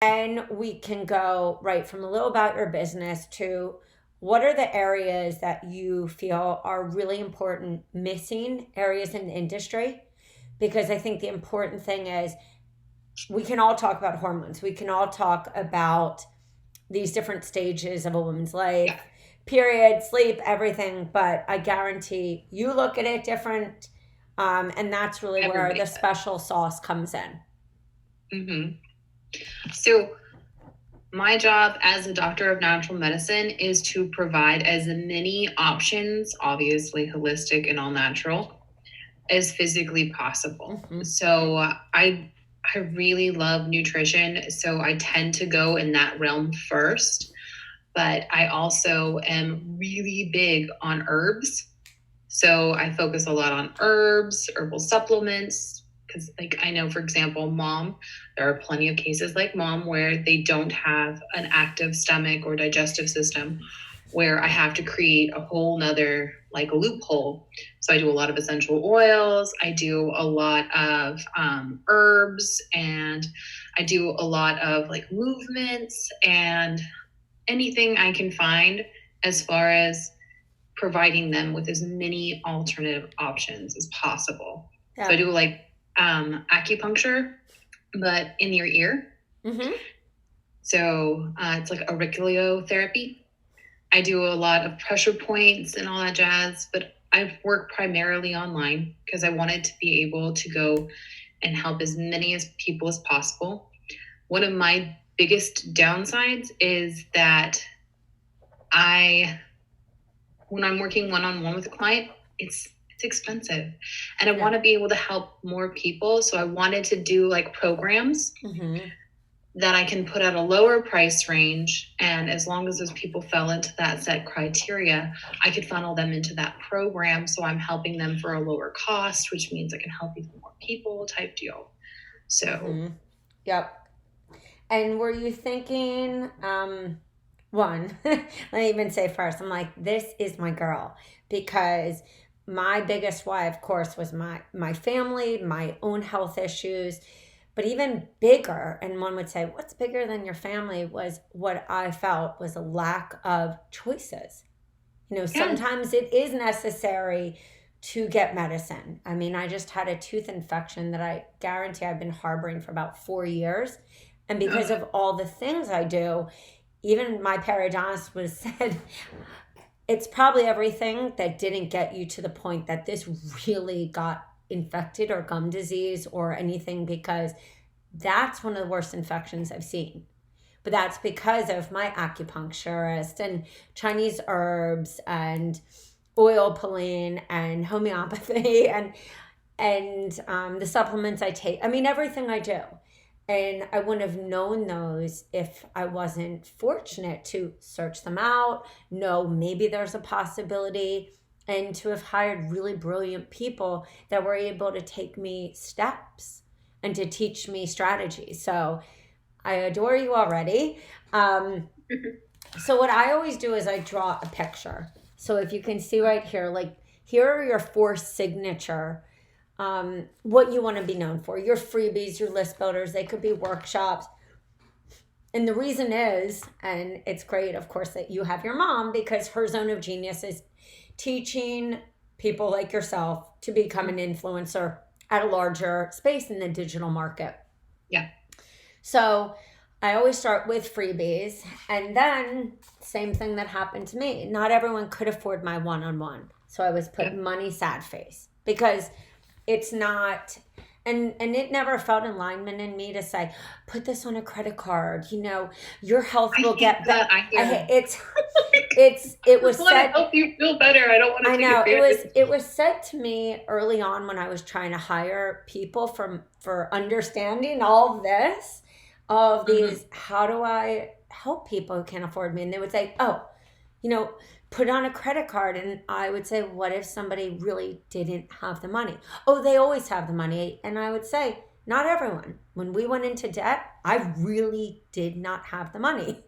And we can go right from a little about your business to what are the areas that you feel are really important missing areas in the industry? Because I think the important thing is we can all talk about hormones. We can all talk about these different stages of a woman's life, Yeah. period, sleep, everything. But I guarantee you look at it different. And that's really where Everybody the does. special sauce comes in. So my job as a doctor of natural medicine is to provide as many options, obviously holistic and all natural, as physically possible. Mm-hmm. So I really love nutrition, so I tend to go in that realm first. But I also am really big on herbs. So I focus a lot on herbs, herbal supplements, because, like, I know, for example, mom, there are plenty of cases like mom where they don't have an active stomach or digestive system, where I have to create a whole nother like loophole. So I do a lot of essential oils, I do a lot of herbs, and I do a lot of like movements and anything I can find as far as providing them with as many alternative options as possible. So I Yeah. do like acupuncture, but in your ear. Mm-hmm. So it's like auriculotherapy. I do a lot of pressure points and all that jazz, but I work primarily online because I wanted to be able to go and help as many as people as possible. One of my biggest downsides is that I when I'm working one on one with a client, it's expensive. And I Yeah. want to be able to help more people. So I wanted to do like programs Mm-hmm. that I can put at a lower price range. And as long as those people fell into that set criteria, I could funnel them into that program. So I'm helping them for a lower cost, which means I can help even more people type deal. So Mm-hmm. Yep. And were you thinking, one, let me even say first, I'm like, this is my girl because my biggest why, of course, was my family, my own health issues, but even bigger, and one would say, what's bigger than your family was what I felt was a lack of choices. yeah. Sometimes it is necessary to get medicine. I mean, I just had a tooth infection that I guarantee I've been harboring for about 4 years. And because Ugh. of all the things I do, even my periodontist was said, it's probably everything that didn't get you to the point that this really got infected or gum disease or anything, because that's one of the worst infections I've seen. But that's because of my acupuncturist and Chinese herbs and oil pulling and homeopathy and the supplements I take. I mean, everything I do. And I wouldn't have known those if I wasn't fortunate to search them out, know maybe there's a possibility, and to have hired really brilliant people that were able to take me steps and to teach me strategies. So I adore you already. Um, so what I always do is I draw a picture. So if you can see right here, like here are your four signature, what you want to be known for, your freebies, your list builders, they could be workshops. And the reason is, and it's great, of course, that you have your mom because her zone of genius is teaching people like yourself to become an influencer at a larger space in the digital market. Yeah. So I always start with freebies. And then, same thing that happened to me. Not everyone could afford my one on one. So I was put Yeah. money sad face because it's not. And it never felt alignment in me to say, put this on a credit card. Your health I will hate get better. that. I hear. It I just was want to said. help you feel better. I don't want I to take know it was advantage. it was said to me early on when I was trying to hire people for understanding all of this, of Mhm. these, how do I help people who can't afford me? And they would say, oh, you know, put on a credit card. And I would say, what if somebody really didn't have the money? Oh, they always have the money. And I would say, not everyone. When we went into debt, I really did not have the money.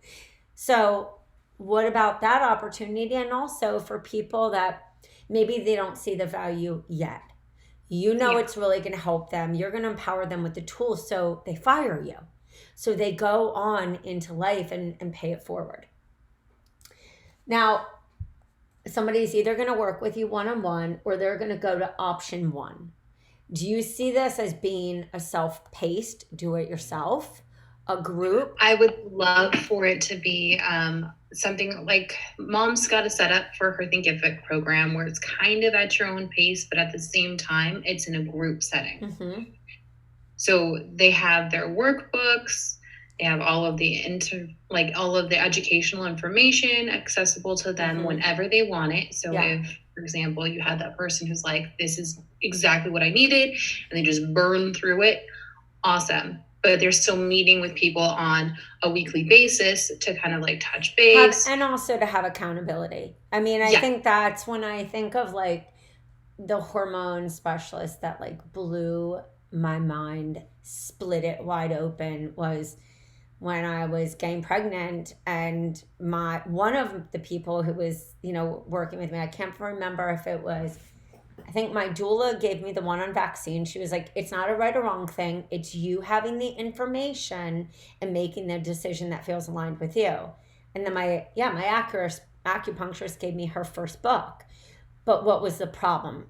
So, what about that opportunity? And also for people that maybe they don't see the value yet. Yeah. It's really going to help them. You're going to empower them with the tools so they fire you. So they go on into life and pay it forward. Now, somebody's either going to work with you one-on-one or they're going to go to option one. Do you see this as being a self-paced, do-it-yourself, a group? I would love for it to be something like Mom's got a set up for her Thinkific program where it's kind of at your own pace, but at the same time, it's in a group setting. Mm-hmm. So they have their workbooks, they have all of the all of the educational information accessible to them whenever they want it. So if, for example, you had that person who's like, this is exactly what I needed, and they just burn through it, awesome. But they're still meeting with people on a weekly basis to kind of like touch base. And also to have accountability. I mean, I think that's when I think of like the hormone specialist that like blew my mind, split it wide open, was when I was getting pregnant, and one of the people who was, working with me, I can't remember if it was, I think my doula gave me the one on vaccine. She was like, it's not a right or wrong thing. It's you having the information and making the decision that feels aligned with you. And then my acupuncturist gave me her first book. But what was the problem?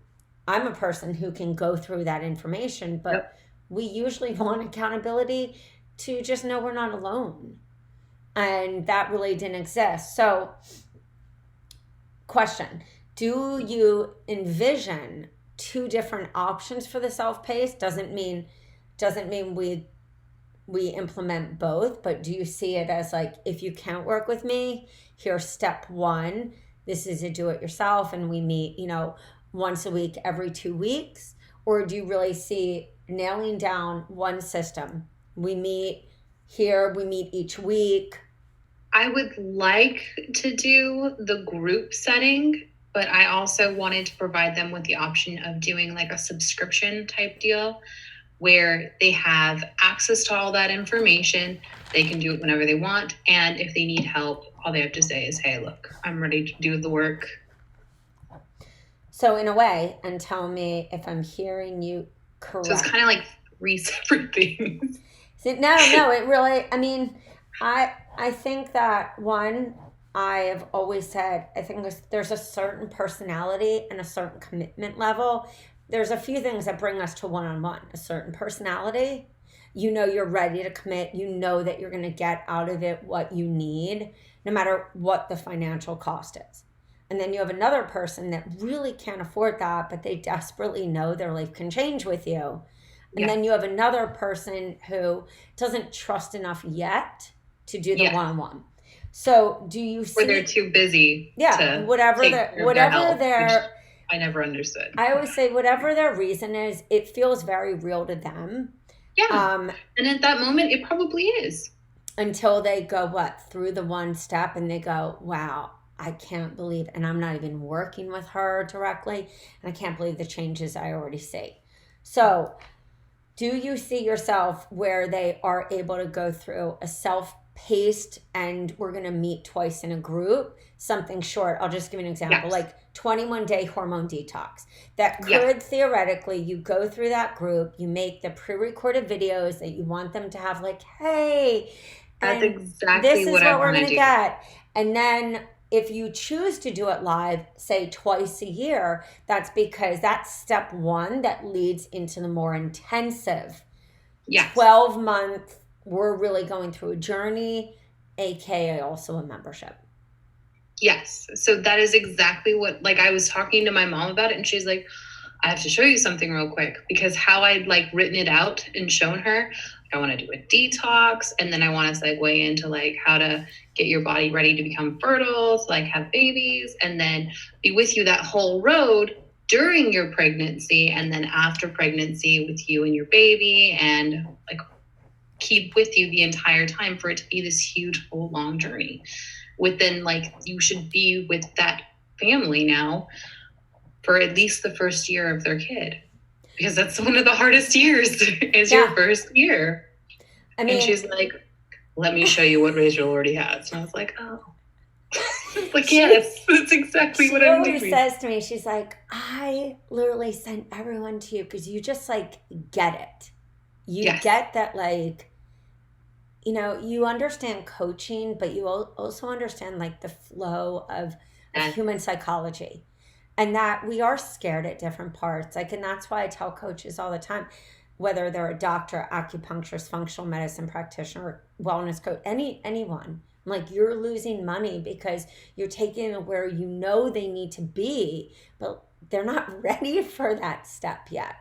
I'm a person who can go through that information, but we usually want accountability to just know we're not alone. And that really didn't exist. So, question, do you envision two different options for the self-paced? Doesn't mean we implement both, but do you see it as like, if you can't work with me, here's step one. This is a do-it-yourself, and we meet, once a week, every 2 weeks? Or do you really see nailing down one system? We meet here, we meet each week. I would like to do the group setting, but I also wanted to provide them with the option of doing like a subscription type deal where they have access to all that information. They can do it whenever they want. And if they need help, all they have to say is, hey, look, I'm ready to do the work. So in a way, and tell me if I'm hearing you correct. So it's kind of like three separate things. No, it really, I mean, I think that one, I've always said, I think there's a certain personality and a certain commitment level. There's a few things that bring us to one-on-one. A certain personality, you're ready to commit. You know that you're going to get out of it what you need, no matter what the financial cost is. And then you have another person that really can't afford that, but they desperately know their life can change with you. And then you have another person who doesn't trust enough yet to do the one-on-one. So do you see... Or they're too busy to whatever their I never understood. I always say whatever their reason is, it feels very real to them. Yeah. And at that moment, it probably is. Until they go, through the one step, and they go, wow, I can't believe, and I'm not even working with her directly, and I can't believe the changes I already see. So do you see yourself where they are able to go through a self-paced, and we're going to meet twice in a group, something short? I'll just give you an example, like 21-day hormone detox. That could theoretically, you go through that group, you make the pre-recorded videos that you want them to have, like, hey, that's exactly this is what we're going to get. And then if you choose to do it live, say twice a year, that's because that's step one that leads into the more intensive 12-month, we're really going through a journey, aka also a membership. Yes. So that is exactly what, like, I was talking to my mom about it, and she's like, I have to show you something real quick, because how I'd like written it out and shown her, I want to do a detox, and then I want to segue into like how to get your body ready to become fertile, to like have babies, and then be with you that whole road during your pregnancy, and then after pregnancy with you and your baby, and like keep with you the entire time for it to be this huge whole long journey. Within, like, you should be with that family now for at least the first year of their kid, because that's one of the hardest years is your first year. I mean, and she's like, let me show you what Rachel already has. And I was like, oh. Like, yes, that's exactly what I'm doing. She always says to me, she's like, I literally sent everyone to you because you just like get it. You get that, like, you understand coaching, but you also understand like the flow of Yes. human psychology, and that we are scared at different parts. Like, and that's why I tell coaches all the time, whether they're a doctor, acupuncturist, functional medicine practitioner, wellness coach, anyone. I'm like, you're losing money because you're taking it where they need to be, but they're not ready for that step yet.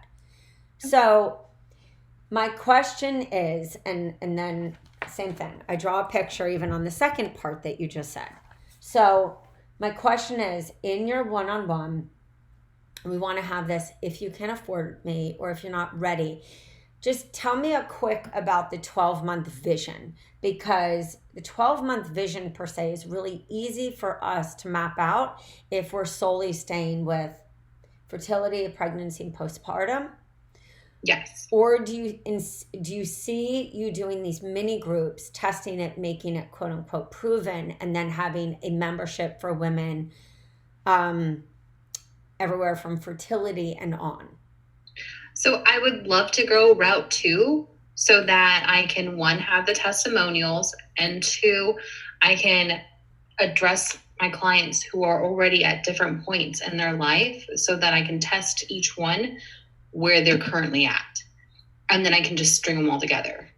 So my question is, and then same thing. I draw a picture even on the second part that you just said. So my question is, in your one-on-one, we want to have this, if you can afford me or if you're not ready, just tell me a quick about the 12-month vision, because the 12-month vision per se is really easy for us to map out if we're solely staying with fertility, pregnancy, and postpartum. Yes. Or do you see you doing these mini groups, testing it, making it quote unquote proven, and then having a membership for women everywhere from fertility and on? So I would love to go route 2 so that I can, 1, have the testimonials, and 2, I can address my clients who are already at different points in their life so that I can test each one where they're currently at. And then I can just string them all together.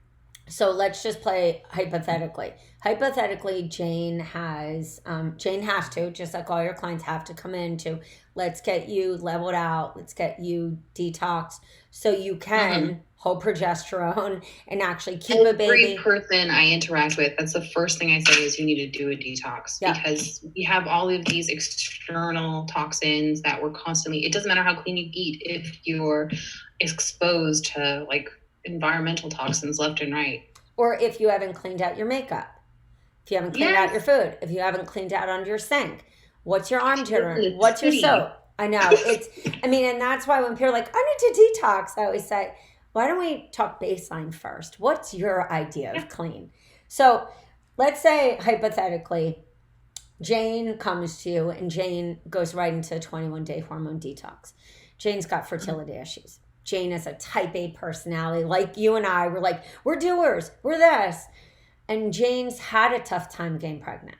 So let's just play hypothetically. Hypothetically, Jane has to, just like all your clients have to come in to, let's get you leveled out, let's get you detoxed so you can hold progesterone and actually keep a baby. Every person I interact with, that's the first thing I say is you need to do a detox, because we have all of these external toxins that we're constantly, it doesn't matter how clean you eat if you're exposed to like environmental toxins left and right. Or if you haven't cleaned out your makeup, if you haven't cleaned out your food, if you haven't cleaned out under your sink, what's your arm deodorant? What's your soap? I know and that's why when people are like, I need to detox, I always say, why don't we talk baseline first? What's your idea of clean? So let's say hypothetically, Jane comes to you and Jane goes right into a 21-day hormone detox. Jane's got fertility issues. Jane is a type A personality, like you and I. We're like, we're doers, we're this. And Jane's had a tough time getting pregnant.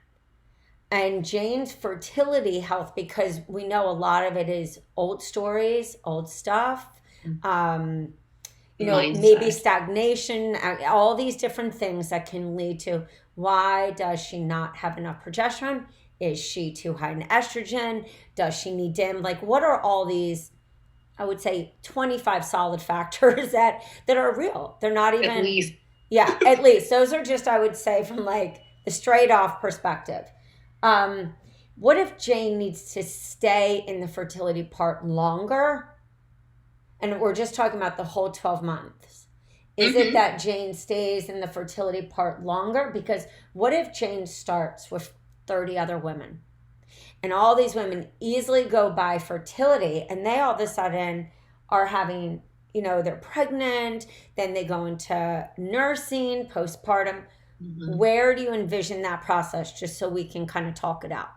And Jane's fertility health, because we know a lot of it is old stories, old stuff, maybe stagnation, all these different things that can lead to, why does she not have enough progesterone? Is she too high in estrogen? Does she need DIM? Like, what are all these, I would say 25 solid factors that are real? They're not even... At least. Yeah, at least. Those are just, I would say, from like the straight off perspective. What if Jane needs to stay in the fertility part longer? And we're just talking about the whole 12 months. Is it that Jane stays in the fertility part longer? Because what if Jane starts with 30 other women? And all these women easily go by fertility, and they all of a sudden are having, they're pregnant, then they go into nursing, postpartum. Where do you envision that process, just so we can kind of talk it out?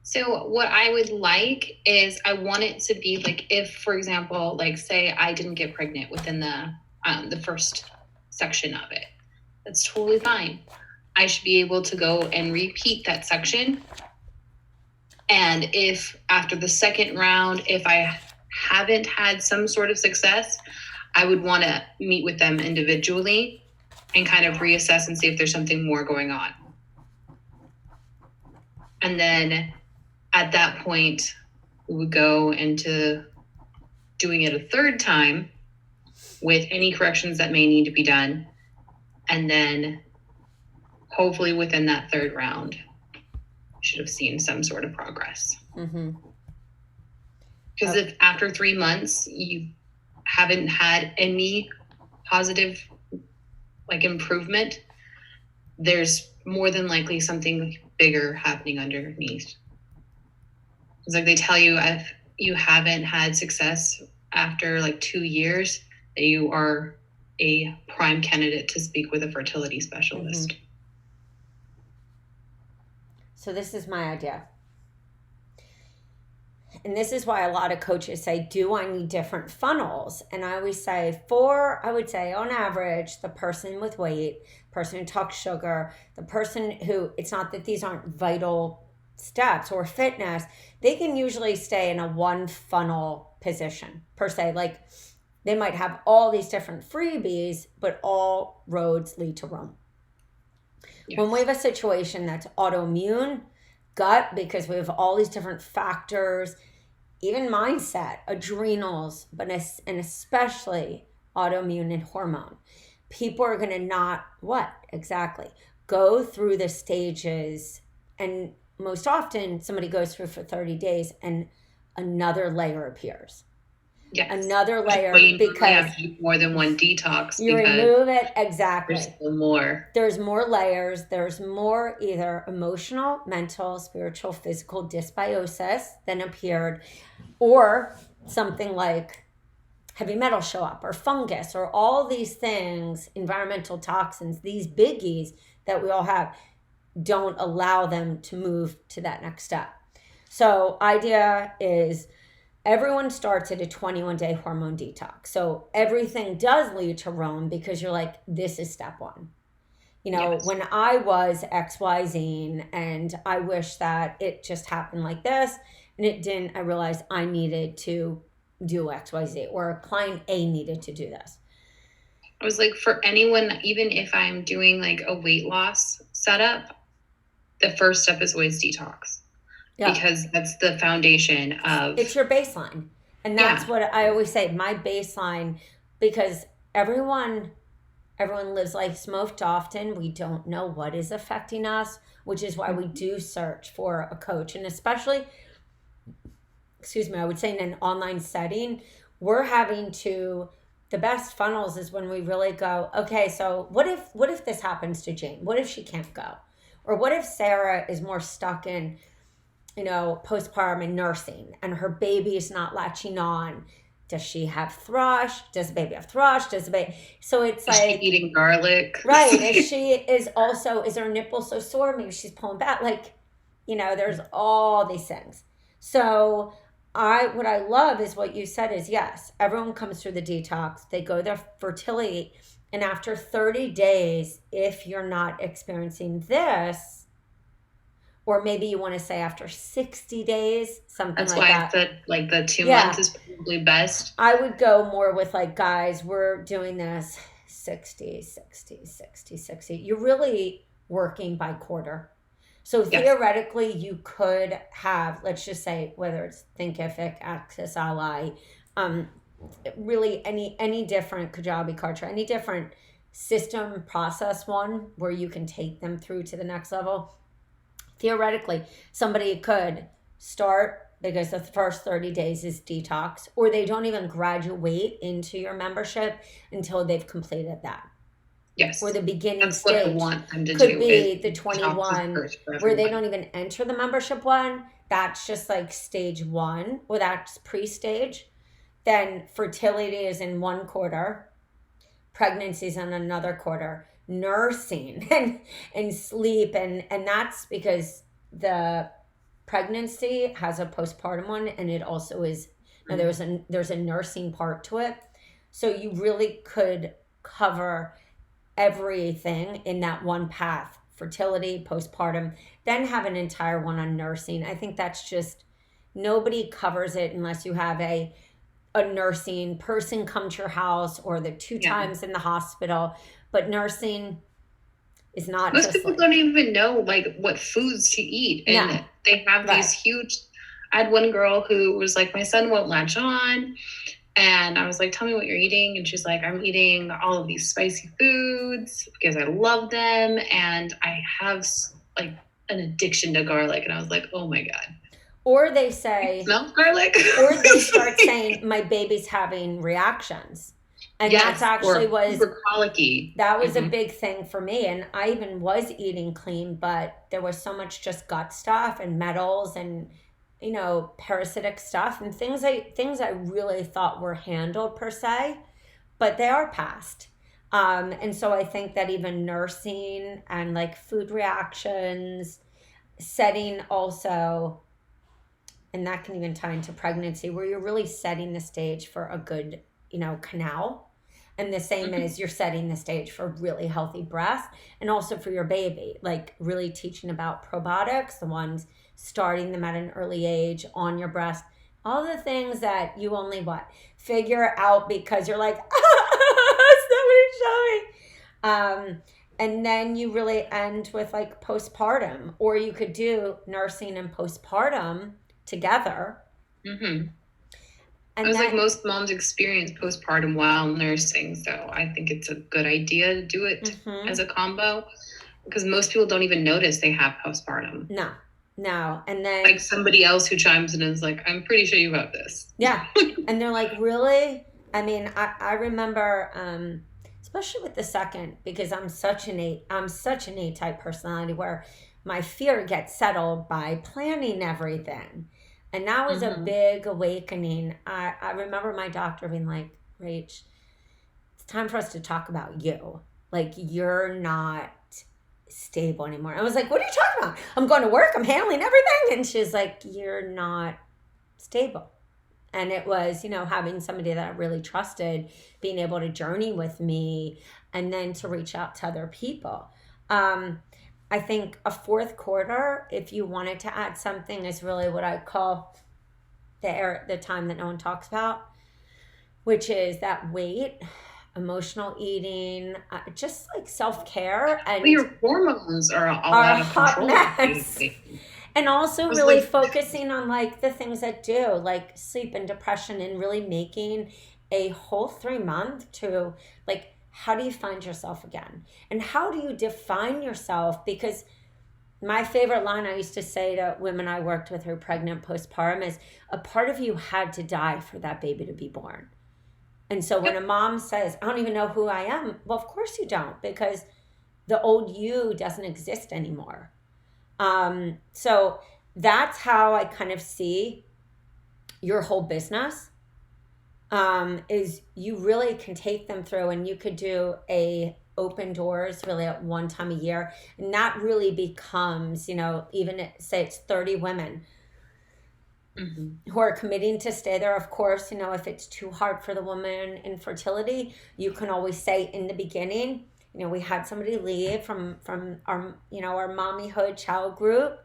So what I would like is, I want it to be like, if, for example, like say I didn't get pregnant within the first section of it, that's totally fine. I should be able to go and repeat that section. And if after the second round, if I haven't had some sort of success, I would want to meet with them individually and kind of reassess and see if there's something more going on. And then at that point, we would go into doing it a third time with any corrections that may need to be done. And then hopefully within that third round, should have seen some sort of progress. Because if after 3 months you haven't had any positive like improvement, there's more than likely something bigger happening underneath. It's like they tell you, if you haven't had success after like 2 years, that you are a prime candidate to speak with a fertility specialist. So this is my idea. and this is why a lot of coaches say, do I need different funnels? And I always say, I would say on average, the person with weight, person who talks sugar, the person who, it's not that these aren't vital steps or fitness, they can usually stay in a one funnel position per se. Like they might have all these different freebies, but all roads lead to Rome. Yes. When we have a situation that's autoimmune, gut, because we have all these different factors, even mindset, adrenals, and especially autoimmune and hormone, people are going to not what exactly go through the stages. And most often somebody goes through for 30 days and another layer appears. Yes. Another layer, because more than one detox. You remove it, exactly. There's still more. There's more layers. There's more either emotional, mental, spiritual, physical dysbiosis than appeared, or something like heavy metals show up, or fungus, or all these things, environmental toxins, these biggies that we all have, don't allow them to move to that next step. So idea is everyone starts at a 21-day hormone detox. So everything does lead to Rome because you're like, this is step one. You know, yes. When I was XYZ and I wish that it just happened like this and it didn't, I realized I needed to do XYZ, or client A needed to do this. I was like, for anyone, even if I'm doing like a weight loss setup, the first step is always detox. Yeah. Because that's the foundation of... It's your baseline. And that's what I always say, my baseline, because everyone lives life most often. We don't know what is affecting us, which is why we do search for a coach. And especially, I would say in an online setting, we're having to... The best funnels is when we really go, okay, so what if this happens to Jane? What if she can't go? Or what if Sarah is more stuck in... postpartum and nursing, and her baby is not latching on? Does she have thrush? Does the baby have thrush? So it's like, is she eating garlic? Right. Is her nipple so sore? Maybe she's pulling back. There's all these things. So what I love is what you said is, yes, everyone comes through the detox. They go their fertility. And after 30 days, if you're not experiencing this, or maybe you want to say after 60 days, something That's like that. That's why I said like the 2 months is probably best. I would go more with like, guys, we're doing this 60, 60, 60, 60. You're really working by quarter. So theoretically, you could have, let's just say, whether it's Thinkific, Access Ally, really any different Kajabi, Kartra, any different system process one where you can take them through to the next level. Theoretically, somebody could start because the first 30 days is detox, or they don't even graduate into your membership until they've completed that. Yes. Or the beginning That's stage what I want them to could do be the 21 where they don't even enter the membership one. That's just like stage 1, or that's pre-stage. Then fertility is in 1 quarter, pregnancy is in another quarter, nursing and sleep, and that's because the pregnancy has a postpartum one, and it also is there's a nursing part to it. So you really could cover everything in that one path: fertility, postpartum, then have an entire one on nursing. I think that's just, nobody covers it unless you have a nursing person come to your house, or the 2 times in the hospital. But nursing is not. Most people don't even know like what foods to eat, and they have these huge. I had one girl who was like, my son won't latch on, and I was like, tell me what you're eating, and she's like, I'm eating all of these spicy foods because I love them, and I have like an addiction to garlic. And I was like, oh my god. Or they say, smell garlic. Or they start saying, my baby's having reactions. And that's actually colicky. That was a big thing for me. And I even was eating clean, but there was so much just gut stuff and metals and, parasitic stuff and things I really thought were handled per se, but they are past. And so I think that even nursing and like food reactions, setting also, and that can even tie into pregnancy, where you're really setting the stage for a good, canal. And the same Mhm. as you're setting the stage for really healthy breasts, and also for your baby, like really teaching about probiotics, the ones starting them at an early age on your breast, all the things that you only figure out because you're like, somebody show me. And then you really end with like postpartum, or you could do nursing and postpartum together. Mhm. I And was like, then, most moms experience postpartum while nursing, so I think it's a good idea to do it mhm. as a combo because most people don't even notice they have postpartum. No, no. And then, Like somebody else who chimes in and is like, I'm pretty sure you have this. yeah. And they're like, really? I mean, I remember, especially with the second, because I'm such an A-type personality where my fear gets settled by planning everything. And that was a Mhm. big awakening. I remember my doctor being like, Rach, it's time for us to talk about you. Like, you're not stable anymore. I was like, what are you talking about? I'm going to work, I'm handling everything. And she's like, you're not stable. And it was, having somebody that I really trusted, being able to journey with me, and then to reach out to other people. I think a fourth quarter, if you wanted to add something, is really what I call the time that no one talks about, which is that weight, emotional eating, just like self-care, Well, and your hormones are all our out of hot control. mess. I And also was really like, focusing on like the things that do, like sleep and depression, and really making a whole 3 month to like, how do you find yourself again? And how do you define yourself? Because my favorite line I used to say to women I worked with who are pregnant postpartum is, a part of you had to die for that baby to be born. And so when a yep. mom says, I don't even know who I am, well, of course you don't, because the old you doesn't exist anymore. So that's how I kind of see your whole business, is you really can take them through, and you could do a open doors really at one time a year. And that really becomes, even say it's 30 women Mm-hmm. who are committing to stay there. Of course, if it's too hard for the woman in fertility, you can always say in the beginning, we had somebody leave from our, our mommyhood child group,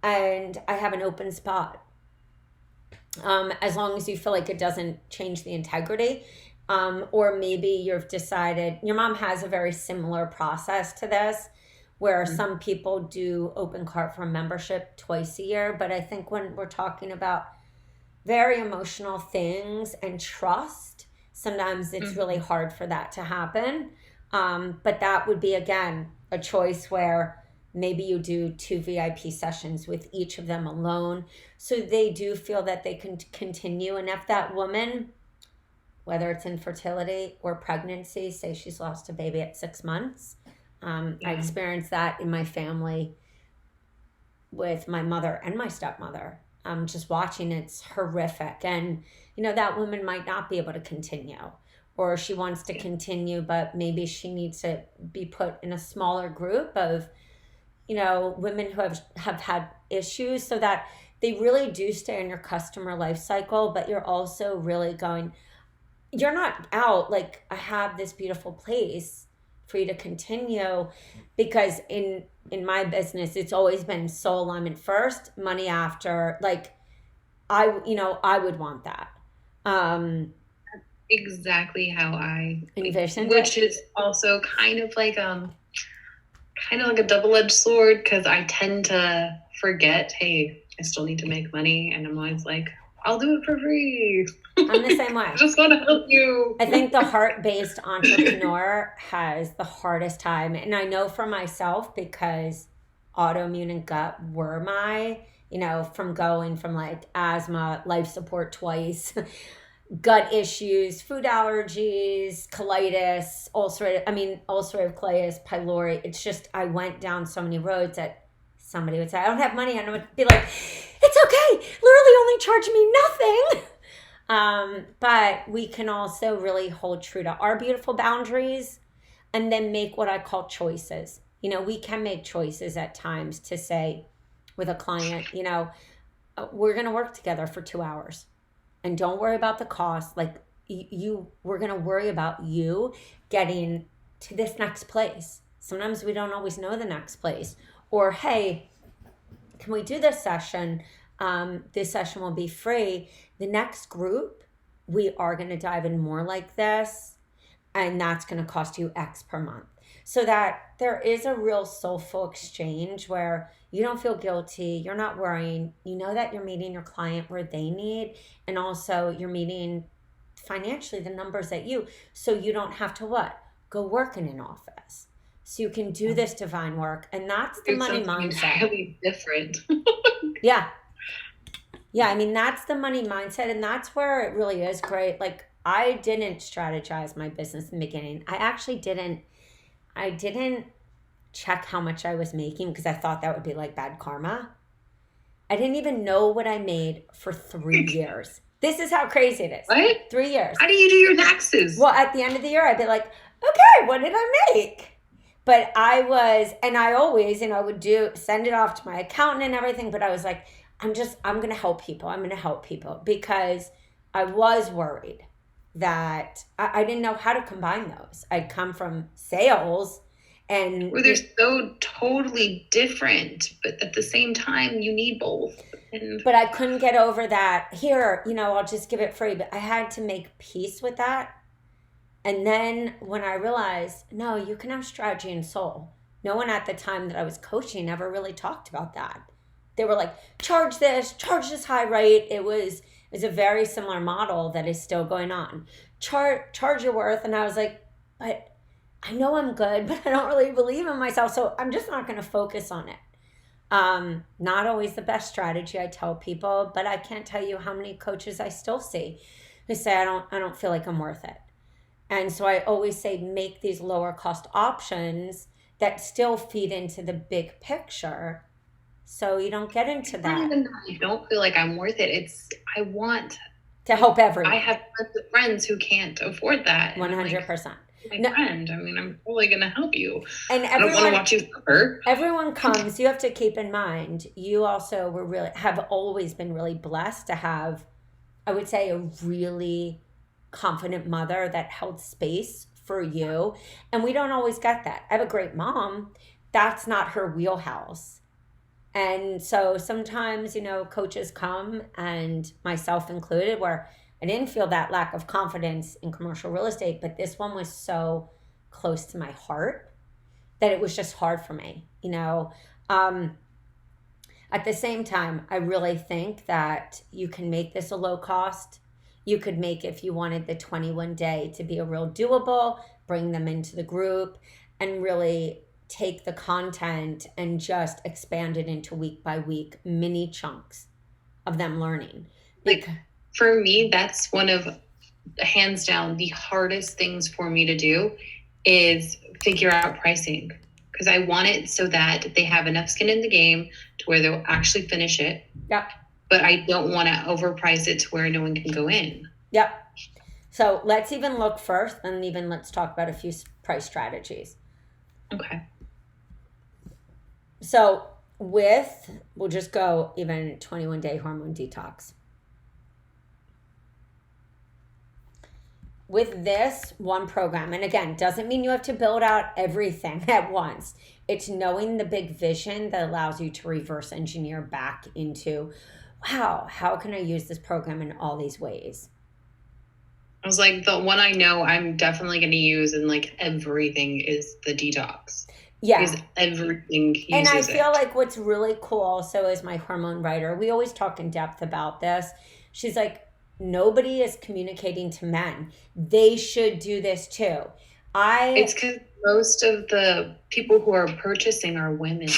and I have an open spot. As long as you feel like it doesn't change the integrity. Or maybe you've decided your mom has a very similar process to this, where Mm-hmm. some people do open cart for membership twice a year. But I think when we're talking about very emotional things and trust, sometimes it's really Mm-hmm. hard for that to happen. But that would be, again, a choice where maybe you do 2 VIP sessions with each of them alone, so they do feel that they can continue. And if that woman, whether it's infertility or pregnancy, say she's lost a baby at 6 months, I Yeah. experienced that in my family with my mother and my stepmother. Just watching, it's horrific. And, that woman might not be able to continue, or she wants to Yeah. continue, but maybe she needs to be put in a smaller group of, women who have had issues, so that they really do stay in your customer life cycle, but you're also really going, you're not out, like, I have this beautiful place for you to continue. Because in my business, it's always been soul alignment first, money after. Like, I would want that. Exactly how I Envisioned it. which is also kind of like a double-edged sword because I tend to forget, hey, I still need to make money, and I'm always like, I'll do it for free. I'm the same way. I just want to help you. I think the heart-based entrepreneur has the hardest time. And I know for myself, because autoimmune and gut were my, from going from like asthma, life support twice, gut issues, food allergies, colitis, ulcerative colitis, pylori. It's just, I went down so many roads that somebody would say, I don't have money. And I would be like, it's okay. Literally only charge me nothing. But we can also really hold true to our beautiful boundaries, and then make what I call choices. We can make choices at times to say with a client, we're going to work together for 2 hours and don't worry about the cost. Like we're going to worry about you getting to this next place. Sometimes we don't always know the next place. Or, hey, can we do this session? This session will be free. The next group, we are going to dive in more like this, and that's going to cost you X per month. So that there is a real soulful exchange where you don't feel guilty, you're not worrying, you know that you're meeting your client where they need, and also you're meeting financially the numbers that so you don't have to what? Go work in an office. So you can do this divine work, and that's the money mindset. Entirely different. Yeah. I mean, that's the money mindset, and that's where it really is great. Like, I didn't strategize my business in the beginning. I didn't check how much I was making because I thought that would be like bad karma. I didn't even know what I made for 3 years. This is how crazy it is. What? 3 years. How do you do your taxes? Well, at the end of the year, I'd be like, okay, what did I make? But I always, would send it off to my accountant and everything. But I was like, I'm going to help people. I'm going to help people because I was worried that I didn't know how to combine those. I'd come from sales and they're so totally different, but at the same time, you need both. But I couldn't get over that. Here, I'll just give it free. But I had to make peace with that. And then when I realized, no, you can have strategy and soul. No one at the time that I was coaching ever really talked about that. They were like, charge this high rate. It was a very similar model that is still going on. Charge your worth. And I was like, but I know I'm good, but I don't really believe in myself. So I'm just not going to focus on it. Not always the best strategy, I tell people, but I can't tell you how many coaches I still see who say, I don't feel like I'm worth it. And so I always say, make these lower cost options that still feed into the big picture. So you don't get into that. I don't feel like I'm worth it. I want to help everyone. I have friends who can't afford that. 100%. Friend. I mean, I'm totally going to help you. And I don't want to watch you suffer. Everyone comes. You have to keep in mind, you also have always been really blessed to have, I would say, a really confident mother that held space for you. And we don't always get that. I have a great mom. That's not her wheelhouse. And so sometimes, coaches come, and myself included, where I didn't feel that lack of confidence in commercial real estate, but this one was so close to my heart that it was just hard for me, At the same time, I really think that you can make this a low cost. You could make, if you wanted the 21 day to be a real doable, bring them into the group and really take the content and just expand it into week by week, mini chunks of them learning. For me, that's one of, hands down, the hardest things for me to do is figure out pricing, because I want it so that they have enough skin in the game to where they'll actually finish it. Yep. But I don't want to overprice it to where no one can go in. Yep. So let's even look first, and even let's talk about a few price strategies. Okay. So we'll just go even 21 day hormone detox. With this one program, and again, doesn't mean you have to build out everything at once. It's knowing the big vision that allows you to reverse engineer back into, wow, how can I use this program in all these ways? I was like, the one I know I'm definitely going to use in everything is the detox. Yeah. Because everything uses it. And I feel like what's really cool also is my hormone writer. We always talk in depth about this. She's like, nobody is communicating to men. They should do this too. It's because most of the people who are purchasing are women.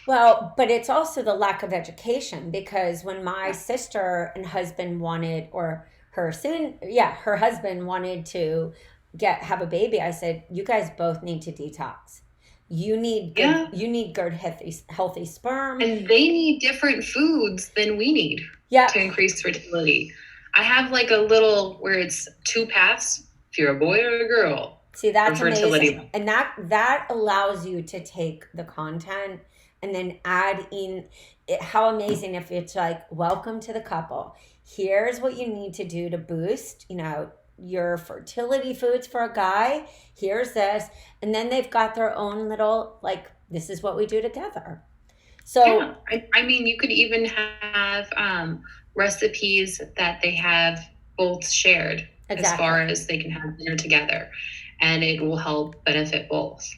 Well, but it's also the lack of education, because when my sister and husband wanted, or her husband wanted to have a baby, I said, you guys both need to detox. You need good healthy sperm. And they need different foods than we need to increase fertility. I have a little where it's 2 paths if you're a boy or a girl. See, that's amazing. And that allows you to take the content and then add in how amazing if it's like, welcome to the couple. Here's what you need to do to boost, your fertility foods for a guy. Here's this. And then they've got their own little, like, this is what we do together. So, yeah, I mean, you could even have recipes that they have both shared as far as they can have dinner together, and it will help benefit both.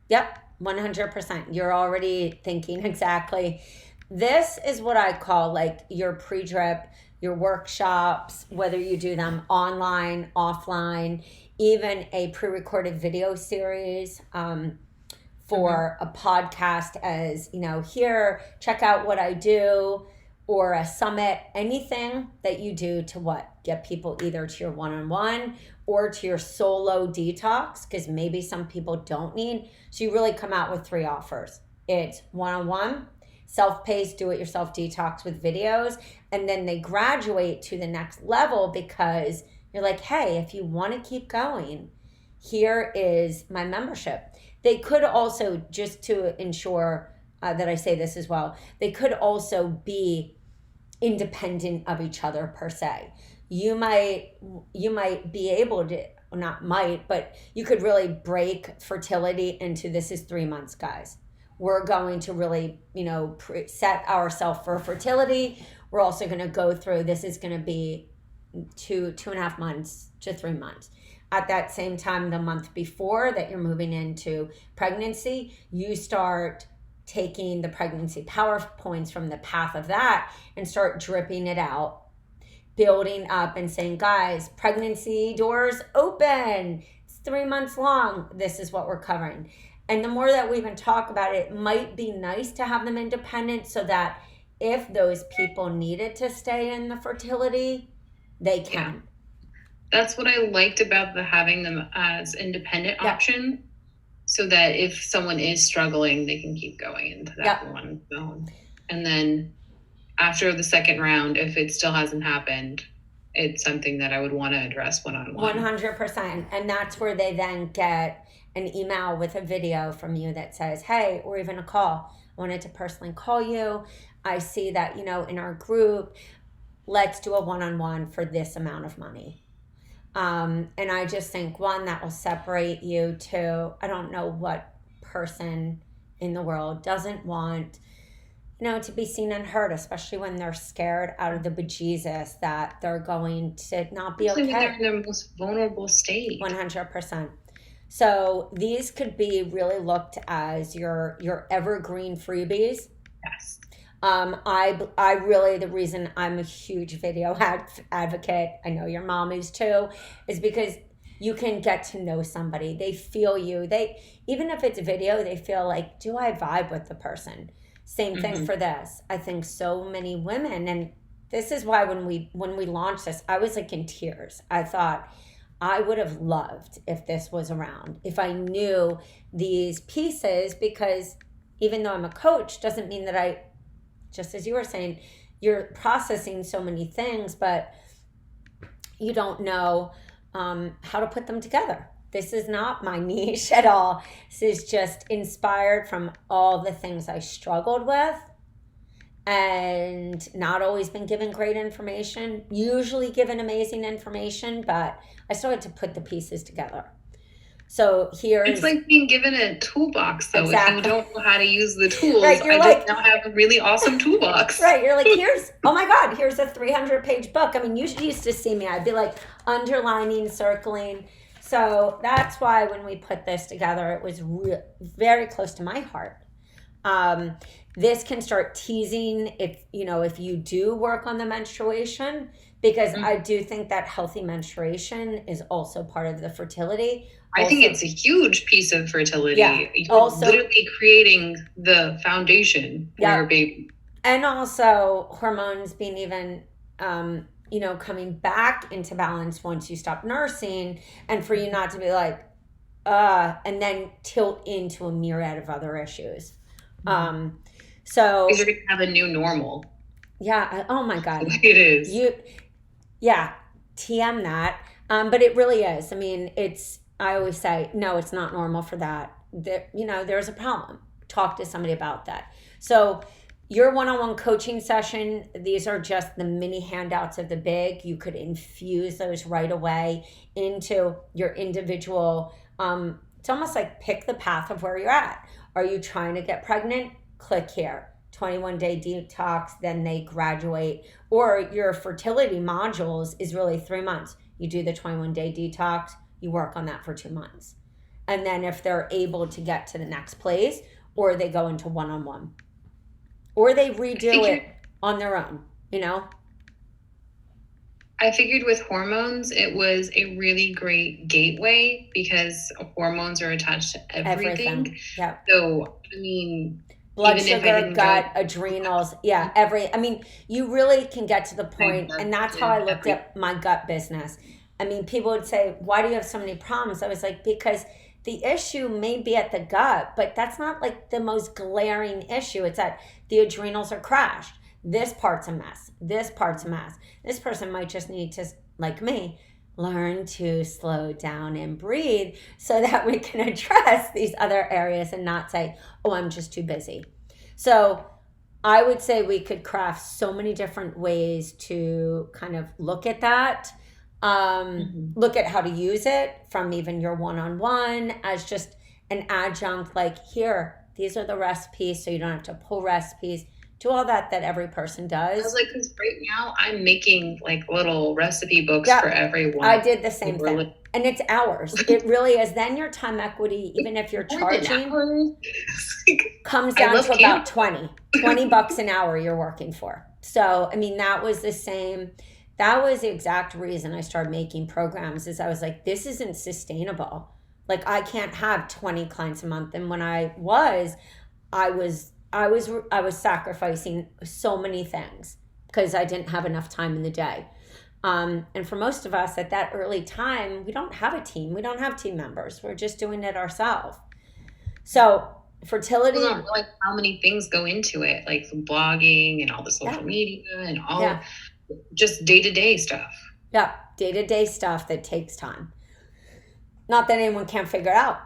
Yep, 100%. You're already thinking exactly. This is what I call like your pre-drip, your workshops, whether you do them online, offline, even a pre-recorded video series for a podcast as, here, check out what I do, or a summit, anything that you do to get people either to your one-on-one or to your solo detox, because maybe some people don't need. So you really come out with 3 offers. It's one-on-one, self-paced, do-it-yourself detox with videos, and then they graduate to the next level because you're like, hey, if you want to keep going, here is my membership. They could also, just to ensure that I say this as well, they could also be independent of each other per se. You might be able to, not might, but you could really break fertility into, this is 3 months, guys. We're going to really, set ourselves for fertility. We're also going to go through, this is going to be 2.5 months to 3 months. At that same time, the month before that you're moving into pregnancy, you start taking the pregnancy PowerPoints from the path of that and start dripping it out, building up and saying, guys, pregnancy doors open. It's 3 months long. This is what we're covering. And the more that we even talk about it, it might be nice to have them independent so that if those people needed to stay in the fertility, they can. Yeah. That's what I liked about having them as independent option, so that if someone is struggling, they can keep going into that one zone. And then after the second round, if it still hasn't happened, it's something that I would want to address one-on-one. 100%. And that's where they then get an email with a video from you that says, hey, or even a call. I wanted to personally call you. I see that, in our group, let's do a one-on-one for this amount of money. And I just think, one, that will separate you. Two, I don't know what person in the world doesn't want, to be seen and heard, especially when they're scared out of the bejesus that they're going to not be okay. When they're in their most vulnerable state. 100%. So these could be really looked as your evergreen freebies. Yes. I really, the reason I'm a huge video advocate, I know your mom is too, is because you can get to know somebody. They feel you. Even if it's video, they feel like, do I vibe with the person? Same thing for this. I think so many women, and this is why when we launched this, I was like in tears. I thought I would have loved if this was around, if I knew these pieces, because even though I'm a coach, doesn't mean that just as you were saying, you're processing so many things, but you don't know how to put them together. This is not my niche at all. This is just inspired from all the things I struggled with and not always been given great information, usually given amazing information, but I still had to put the pieces together. So it's like being given a toolbox, though. Exactly. If you don't know how to use the tools, right, I just now have a really awesome toolbox. Right, you're like, oh my God, here's a 300-page book. I mean, you used to see me. I'd be like underlining, circling. So that's why when we put this together, it was very close to my heart. This can start teasing if you do work on the menstruation, because I do think that healthy menstruation is also part of the fertility. I think it's a huge piece of fertility. Yeah. You're also literally creating the foundation for your baby. And also hormones being even, coming back into balance once you stop nursing, and for you not to be like, and then tilt into a myriad of other issues. So you're going to have a new normal. Yeah. Oh my God. It is. TM that. But it really is. I mean, I always say, no, it's not normal for that. There's a problem. talk to somebody about that. So your one-on-one coaching session, these are just the mini handouts of the big. You could infuse those right away into your individual. It's almost like pick the path of where you're at. Are you trying to get pregnant? Click here. 21-day detox, then they graduate. Or your fertility modules is really 3 months. You do the 21-day detox, you work on that for 2 months. And then if they're able to get to the next place, or they go into one-on-one, or they redo it on their own, you know? I figured with hormones, it was a really great gateway because hormones are attached to everything. Yeah. So, I mean, blood sugar, gut, adrenals. Yeah. You really can get to the point, and that's how I looked at my gut business. I mean, people would say, why do you have so many problems? I was like, because the issue may be at the gut, but that's not like the most glaring issue. It's that the adrenals are crashed. This part's a mess. This part's a mess. This person might just need to, like me, learn to slow down and breathe so that we can address these other areas and not say, oh, I'm just too busy. So I would say we could craft so many different ways to kind of look at that. Look at how to use it from even your one-on-one as just an adjunct, like here, these are the recipes, so you don't have to pull recipes. Do all that every person does. I was like, because right now I'm making like little recipe books for everyone. I did the same thing. And it's hours. It really is. Then your time equity, even if you're charging, comes down to about $20 an hour you're working for. So, I mean, that was the same. That was the exact reason I started making programs is I was like, this isn't sustainable. Like I can't have 20 clients a month. And when I was sacrificing so many things because I didn't have enough time in the day. And for most of us at that early time, we don't have a team. We don't have team members. We're just doing it ourselves. So fertility. I don't realize how many things go into it, like the blogging and all the social media and all just day-to-day stuff. Yeah, day-to-day stuff that takes time. Not that anyone can't figure it out.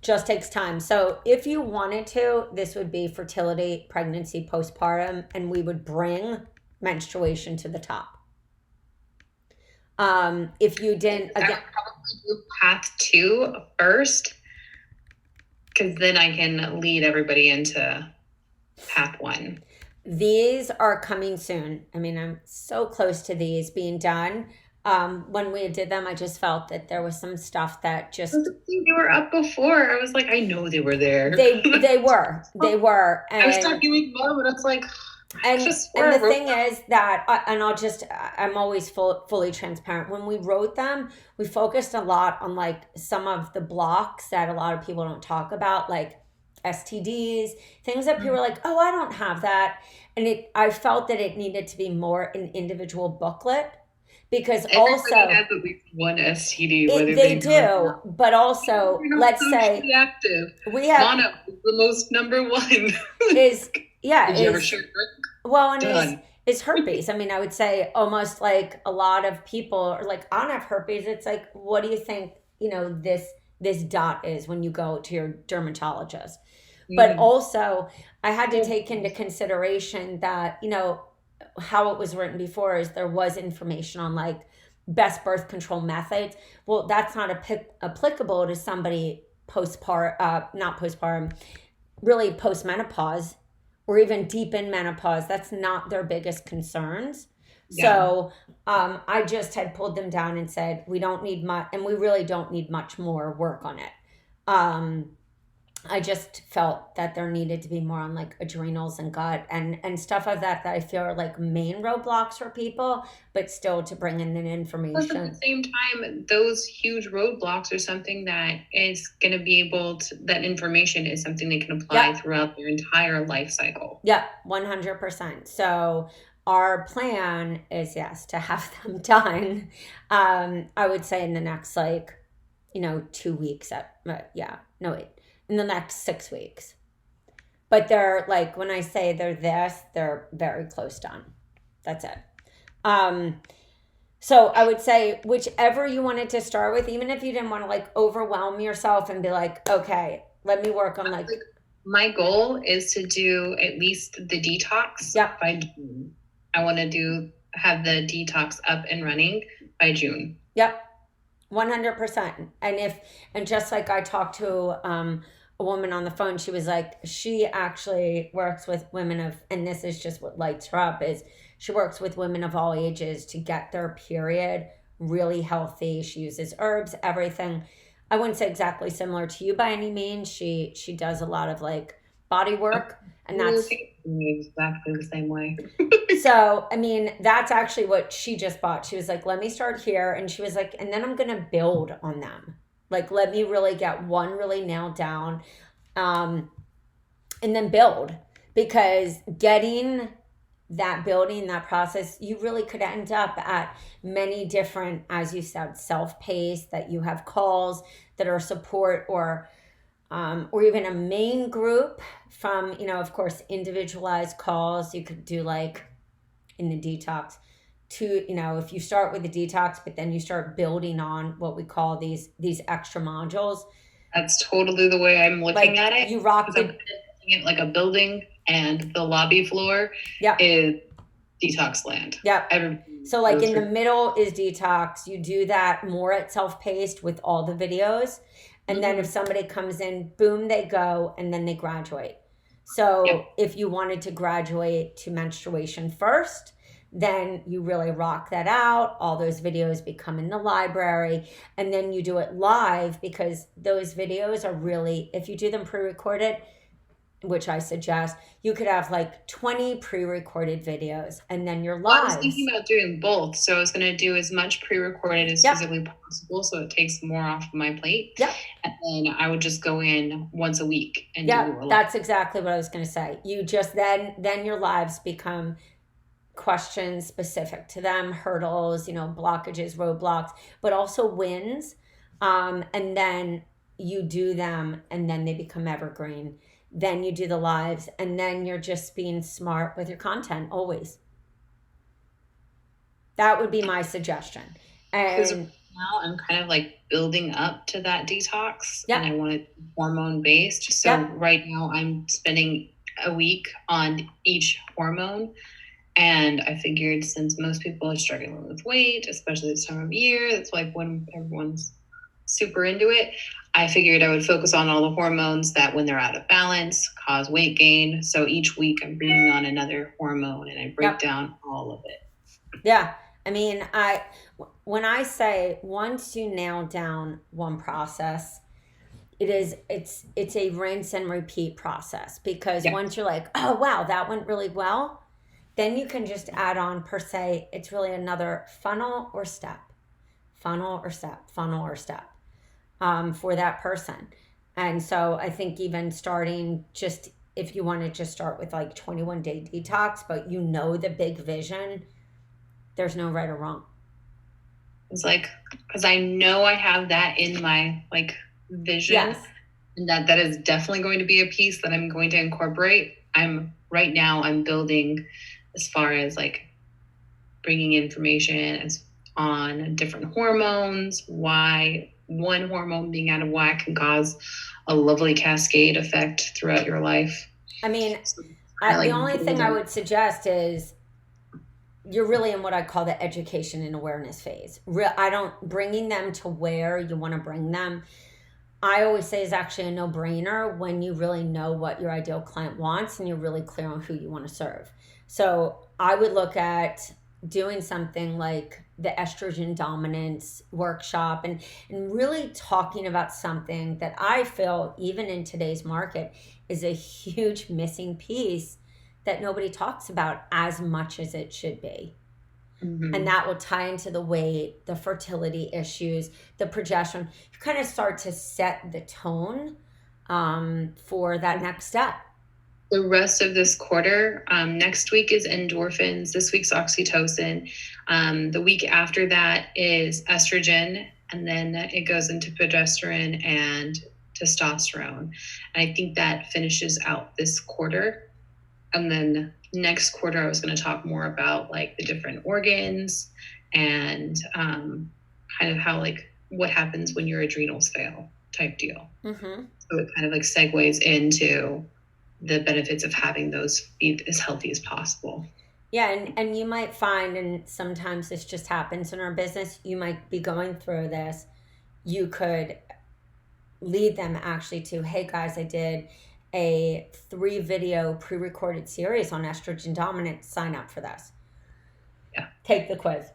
Just takes time. So if you wanted to, this would be fertility, pregnancy, postpartum, and we would bring menstruation to the top. If you didn't, again, I would probably do path 2 first, because then I can lead everybody into path 1. These are coming soon. I mean, I'm so close to these being done. When we did them, I just felt that there was some stuff that just... They were up before. I was like, I know they were there. They were. And I was talking with Mom, and I was like... And the thing is that, I'm always fully transparent. When we wrote them, we focused a lot on like some of the blocks that a lot of people don't talk about, like STDs, things that people are like, oh, I don't have that. And I felt that it needed to be more an individual booklet. Because everybody has at least one STD. They do, but also, let's say active. We have mono, the most number one is Did you ever share? Well, and is herpes. I mean, I would say almost like a lot of people are like, I don't have herpes. It's like, what do you think? This dot is when you go to your dermatologist. But also, I had to take into consideration that how it was written before is there was information on like best birth control methods. Well, that's not applicable to somebody not postpartum, really postmenopause or even deep in menopause. That's not their biggest concerns. Yeah. So I just had pulled them down and said, we don't need much, and we really don't need much more work on it. I just felt that there needed to be more on like adrenals and gut and stuff of that I feel are like main roadblocks for people, but still to bring in the information. Plus at the same time, those huge roadblocks are something that is going to be able to, that information is something they can apply throughout their entire life cycle. Yeah, 100%. So our plan is, to have them done. I would say in the next 2 weeks in the next 6 weeks. But they're like, when I say they're very close done. That's it. So I would say whichever you wanted to start with, even if you didn't want to like overwhelm yourself and be like, okay, let me work on like My goal is to do at least the detox Yep. by June. I want to have the detox up and running by June. Yep. 100%. And just like I talked to a woman on the phone, she was like, she actually works with women of, and this is just what lights her up, is she works with women of all ages to get their period really healthy. She uses herbs, everything. I wouldn't say exactly similar to you by any means. She does a lot of like body work, and that's exactly the same way. so, I mean, that's actually what she just bought. She was like, let me start here. And she was like, and then I'm going to build on them. Like, let me really get one really nailed down, um, and then build. Because getting that building, that process, you really could end up at many different, as you said, self-paced, that you have calls that are support or even a main group from, of course, individualized calls. You could do like in the detox to, if you start with the detox, but then you start building on what we call these extra modules. That's totally the way I'm looking at it. You rock I'm looking at it like a building, and the lobby floor is detox land. Yep. So like in the middle is detox. You do that more at self-paced with all the videos. And then if somebody comes in, boom, they go, and then they graduate. So if you wanted to graduate to menstruation first, then you really rock that out. All those videos become in the library, and then you do it live, because those videos are really, if you do them pre-recorded, which I suggest, you could have like 20 pre-recorded videos, and then your lives. Well, I was thinking about doing both. So I was going to do as much pre-recorded as physically possible, so it takes more off of my plate. And then I would just go in once a week and do that's exactly what I was going to say. You just then your lives become questions specific to them, hurdles, blockages, roadblocks, but also wins. And then you do them, and then they become evergreen. Then you do the lives, and then you're just being smart with your content always. That would be my suggestion. And now I'm kind of like building up to that detox, and I want it hormone based. So right now I'm spending a week on each hormone. And I figured, since most people are struggling with weight, especially this time of year, it's like when everyone's super into it, I figured I would focus on all the hormones that, when they're out of balance, cause weight gain. So each week I'm bringing on another hormone, and I break down all of it. Yeah. I mean, when I say once you nail down one process, it's a rinse and repeat process, because once you're like, oh, wow, that went really well, then you can just add on, per se, it's really another funnel or step for that person. And so I think even starting, just if you want to just start with like 21-day detox, but the big vision, there's no right or wrong. It's like, because I know I have that in my like vision, and that is definitely going to be a piece that I'm going to incorporate. I'm building as far as like bringing information on different hormones, why one hormone being out of whack can cause a lovely cascade effect throughout your life. I mean, the only thing I would suggest is you're really in what I call the education and awareness phase. Bringing them to where you want to bring them, I always say, is actually a no-brainer when you really know what your ideal client wants and you're really clear on who you want to serve. So I would look at doing something like the estrogen dominance workshop, and really talking about something that I feel, even in today's market, is a huge missing piece that nobody talks about as much as it should be. And that will tie into the weight, the fertility issues, the progesterone. You kind of start to set the tone for that next step. The rest of this quarter, next week is endorphins. This week's oxytocin. The week after that is estrogen. And then it goes into progesterone and testosterone. And I think that finishes out this quarter. And then next quarter, I was going to talk more about like the different organs and kind of how, like, what happens when your adrenals fail type deal. So it kind of like segues into the benefits of having those be as healthy as possible. Yeah, and you might find, and sometimes this just happens in our business, you might be going through this. You could lead them actually to, hey guys, I did a 3-video pre-recorded series on estrogen dominance. Sign up for this. Yeah. Take the quiz.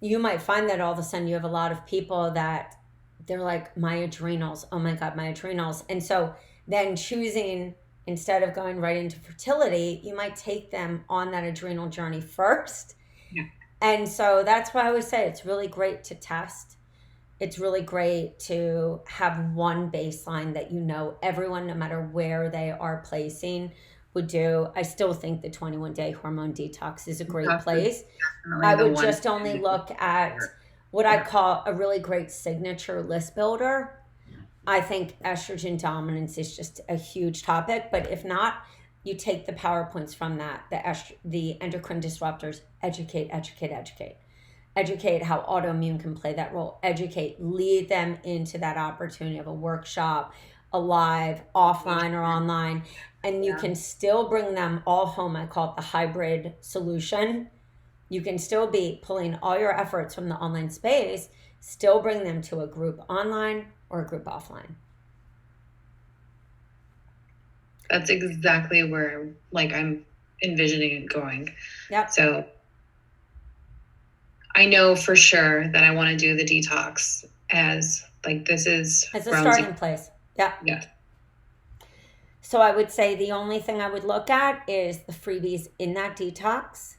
You might find that all of a sudden you have a lot of people that they're like, my adrenals, oh my God, my adrenals. And so then choosing, instead of going right into fertility, you might take them on that adrenal journey first. Yeah. And so that's why I always say it's really great to test. It's really great to have one baseline that you know everyone, no matter where they are placing, would do. I still think the 21-day hormone detox is a great place. I would just only look at what I call a really great signature list builder. I think estrogen dominance is just a huge topic, but if not, you take the PowerPoints from that, the endocrine disruptors, educate. Educate how autoimmune can play that role. Educate, lead them into that opportunity of a workshop, a live, offline or online, and you can still bring them all home. I call it the hybrid solution. You can still be pulling all your efforts from the online space, still bring them to a group online or a group offline. That's exactly where I'm envisioning it going. Yep. So I know for sure that I want to do the detox as this is as a starting place. Yeah. Yeah. So I would say the only thing I would look at is the freebies in that detox,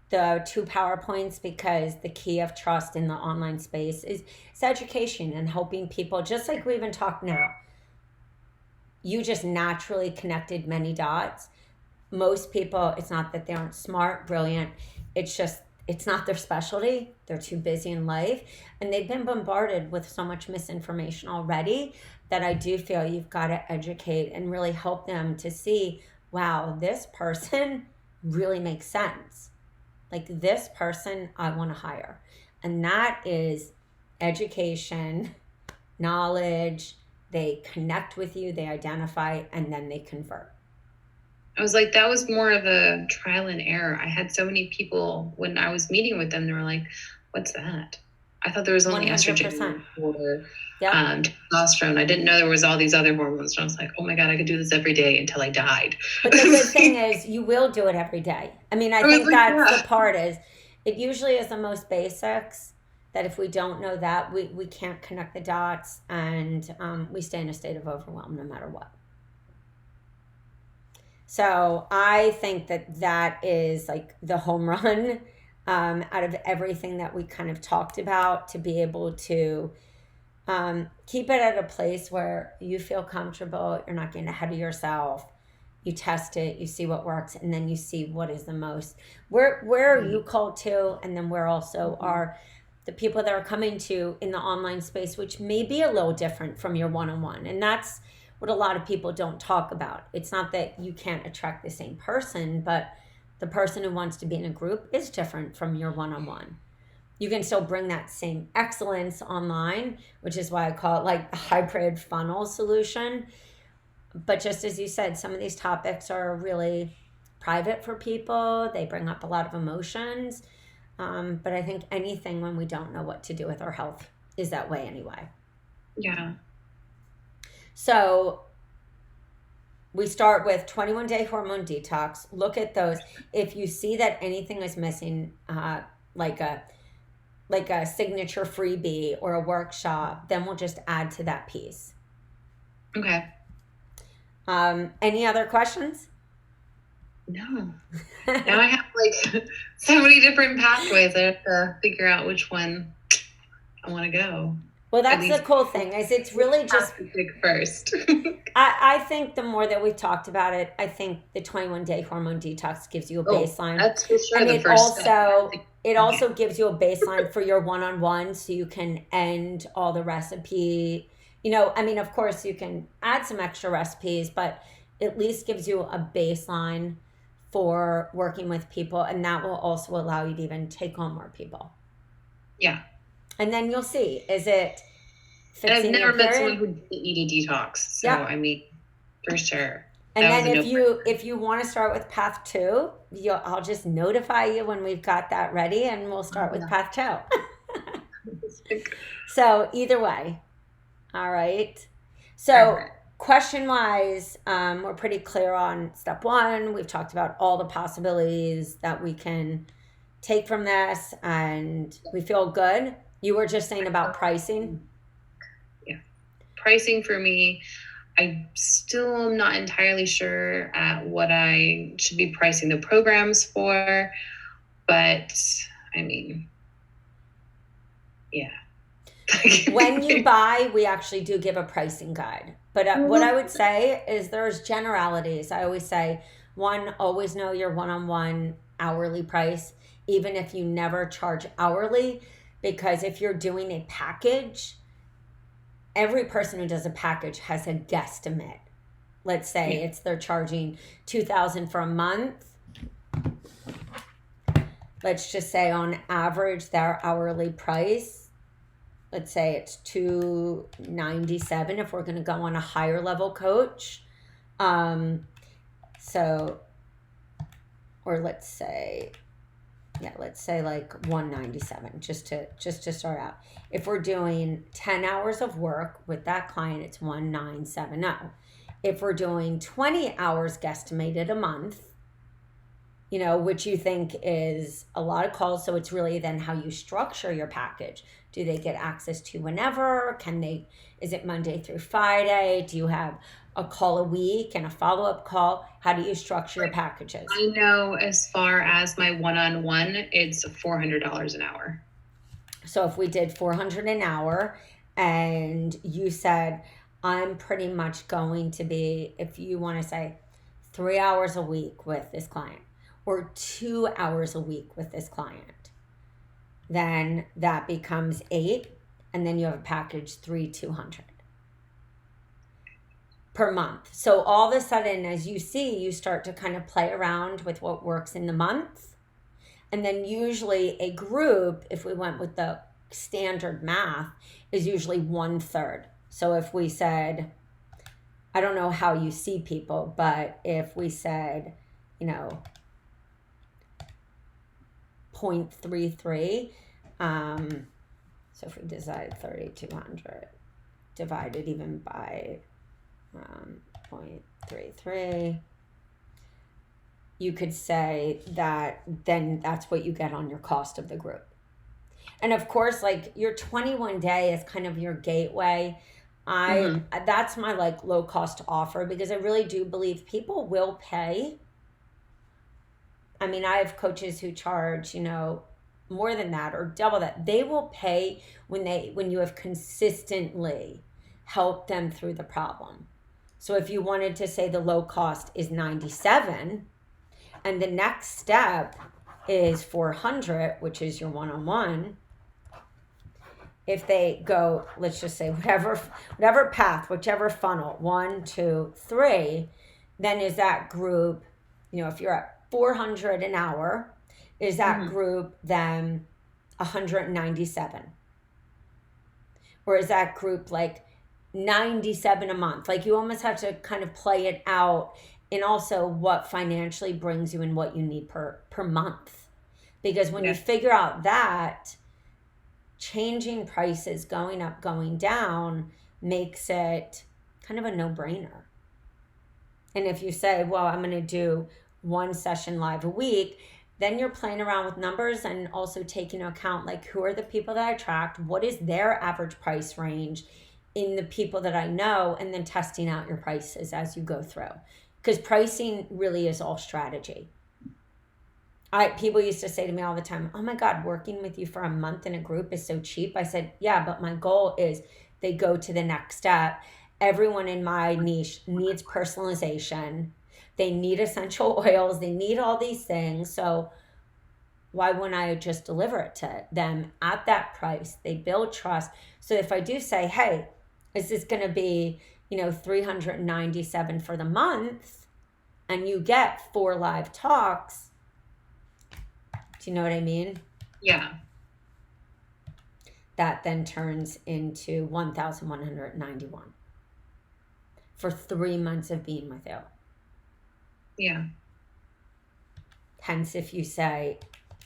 the 2 PowerPoints, because the key of trust in the online space is education and helping people, just like we even talk now. You just naturally connected many dots. Most people, it's not that they aren't smart, brilliant. It's just, it's not their specialty. They're too busy in life. And they've been bombarded with so much misinformation already that I do feel you've got to educate and really help them to see, wow, this person really makes sense. Like, this person I want to hire. And that is education, knowledge. They connect with you, they identify, and then they convert. I was like, that was more of a trial and error. I had so many people when I was meeting with them, they were like, what's that? I thought there was only 100%. estrogen or testosterone. I didn't know there was all these other hormones. And I was like, oh my God, I could do this every day until I died. But the good thing is you will do it every day. I mean, I think that's the part is it usually is the most basics that if we don't know that, we can't connect the dots, and we stay in a state of overwhelm no matter what. So I think that is like the home run out of everything that we kind of talked about, to be able to keep it at a place where you feel comfortable, you're not getting ahead of yourself, you test it, you see what works, and then you see what is the most, where are you called to, and then where also are the people that are coming to in the online space, which may be a little different from your one-on-one. And that's what a lot of people don't talk about. It's not that you can't attract the same person, but the person who wants to be in a group is different from your one-on-one. You can still bring that same excellence online, which is why I call it like a hybrid funnel solution. But just as you said, some of these topics are really private for people. They bring up a lot of emotions. But I think anything when we don't know what to do with our health is that way anyway. Yeah. So we start with 21-day hormone detox. Look at those. If you see that anything is missing, like a signature freebie or a workshop, then we'll just add to that piece. Okay. Any other questions? No. Now I have so many different pathways. I have to figure out which one I want to go. Well, that's the cool thing, is it's really just pick first. I think the more that we've talked about it, I think the 21-day hormone detox gives you a baseline. That's for sure. And the first it also gives you a baseline for your one-on-one, so you can end all the recipe. Of course you can add some extra recipes, but at least gives you a baseline for working with people, and that will also allow you to even take on more people. Yeah. And then you'll see, is it fixing? I've never met someone who didn't need a detox. So, yeah. For sure. And That was then a no. if you want to start with path two, I'll just notify you when we've got that ready, and we'll start with path two. So either way, all right. So Perfect. question wise, we're pretty clear on step one. We've talked about all the possibilities that we can take from this, and we feel good. You were just saying about pricing. Yeah. Pricing for me, I still am not entirely sure at what I should be pricing the programs for, but I mean, yeah. When you buy, we actually do give a pricing guide. But what I would say is there's generalities. I always say, one, always know your one-on-one hourly price, even if you never charge hourly, because if you're doing a package, every person who does a package has a guesstimate. Let's say they're charging $2,000 for a month. Let's just say on average their hourly price, let's say it's $297 if we're going to go on a higher level coach. So, or let's say like $197 just to start out. If we're doing 10 hours of work with that client, it's $1,970. If we're doing 20 hours guesstimated a month, which you think is a lot of calls, so it's really then how you structure your package. Do they get access to whenever? Is it Monday through Friday? Do you have a call a week and a follow-up call? How do you structure your packages? I know as far as my one-on-one, it's $400 an hour. So if we did $400 an hour and you said, I'm pretty much going to be, if you want to say 3 hours a week with this client or 2 hours a week with this client, then that becomes 8, and then you have a package 3,200 per month. So all of a sudden, as you see, you start to kind of play around with what works in the month. And then usually a group, if we went with the standard math, is usually 1/3. So if we said, I don't know how you see people, but if we said, 0.33, so if we decide 3,200 divided even by 0.33, you could say that then that's what you get on your cost of the group. And of course, like your 21 day is kind of your gateway. That's my like low cost offer, because I really do believe people will pay. I mean, I have coaches who charge, more than that or double that. They will pay when you have consistently helped them through the problem. So if you wanted to say the low cost is 97 and the next step is 400, which is your one-on-one, if they go, let's just say whatever path, whichever funnel, 1, 2, 3, then is that group, if you're at 400 an hour, is that group then 197? Or is that group like 97 a month? Like you almost have to kind of play it out, and also what financially brings you and what you need per month. Because when you figure out that, changing prices, going up, going down, makes it kind of a no-brainer. And if you say, well, I'm going to do 1 session live a week, then you're playing around with numbers and also taking into account like who are the people that I attract, what is their average price range in the people that I know, and then testing out your prices as you go through. Because pricing really is all strategy. People used to say to me all the time, oh my God, working with you for a month in a group is so cheap. I said, yeah, but my goal is they go to the next step. Everyone in my niche needs personalization. They need essential oils. They need all these things. So why wouldn't I just deliver it to them at that price? They build trust. So if I do say, hey, is this going to be, $397 for the month, and you get 4 live talks, do you know what I mean? Yeah. That then turns into $1,191 for 3 months of being with you. Yeah. Hence, if you say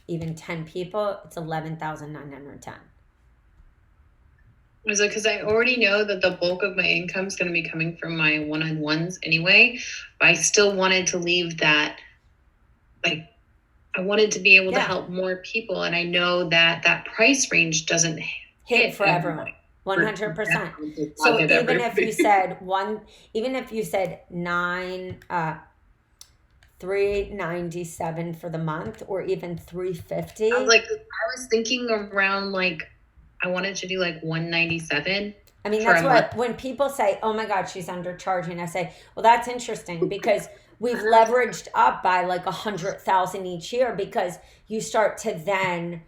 even 10 people, it's 11,910. It was like, because I already know that the bulk of my income is going to be coming from my one-on-ones anyway, but I still wanted to leave that, like, I wanted to be able to help more people. And I know that that price range doesn't hit for everyone. 100%. So even if you said $397 for the month, or even $350. I was thinking around, like, I wanted to do like $197. I mean, that's what, when people say, oh my God, she's undercharging, I say, well, that's interesting, because we've leveraged up by like 100,000 each year, because you start to then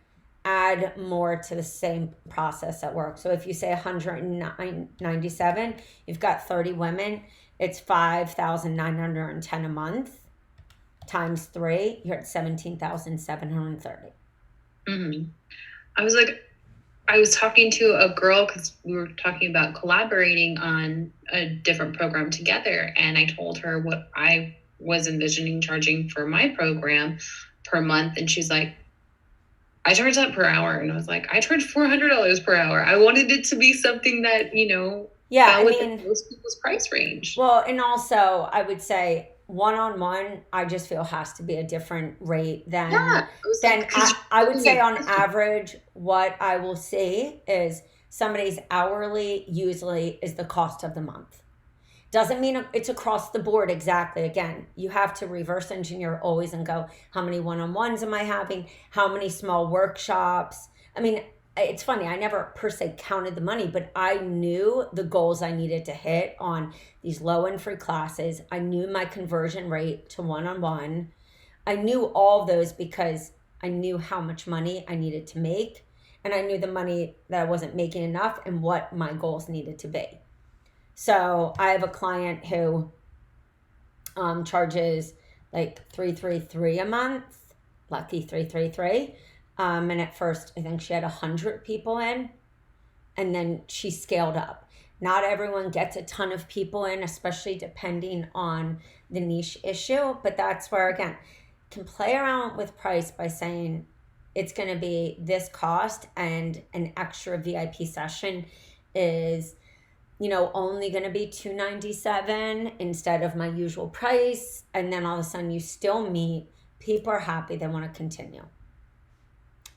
add more to the same process at work. So if you say 197, you've got 30 women, it's 5,910 a month times 3, you're at 17,730. Mm-hmm. I was talking to a girl, because we were talking about collaborating on a different program together. And I told her what I was envisioning charging for my program per month. And she's like, I charge that per hour. And I was like, I charge $400 per hour. I wanted it to be something that, I mean, most people's price range. Well, and also I would say one-on-one, I just feel has to be a different rate than I would say on average, what I will see is somebody's hourly usually is the cost of the month. Doesn't mean it's across the board exactly. Again, you have to reverse engineer always and go, how many one-on-ones am I having? How many small workshops? I mean, it's funny, I never per se counted the money, but I knew the goals I needed to hit on these low and free classes. I knew my conversion rate to one-on-one. I knew all those because I knew how much money I needed to make, and I knew the money that I wasn't making enough and what my goals needed to be. So I have a client who charges like $333 a month, lucky 333. And at first, I think she had 100 people in, and then she scaled up. Not everyone gets a ton of people in, especially depending on the niche issue. But that's where, again, can play around with price by saying it's going to be this cost, and an extra VIP session is, only going to be $297 instead of my usual price. And then all of a sudden you still meet, people are happy, they want to continue.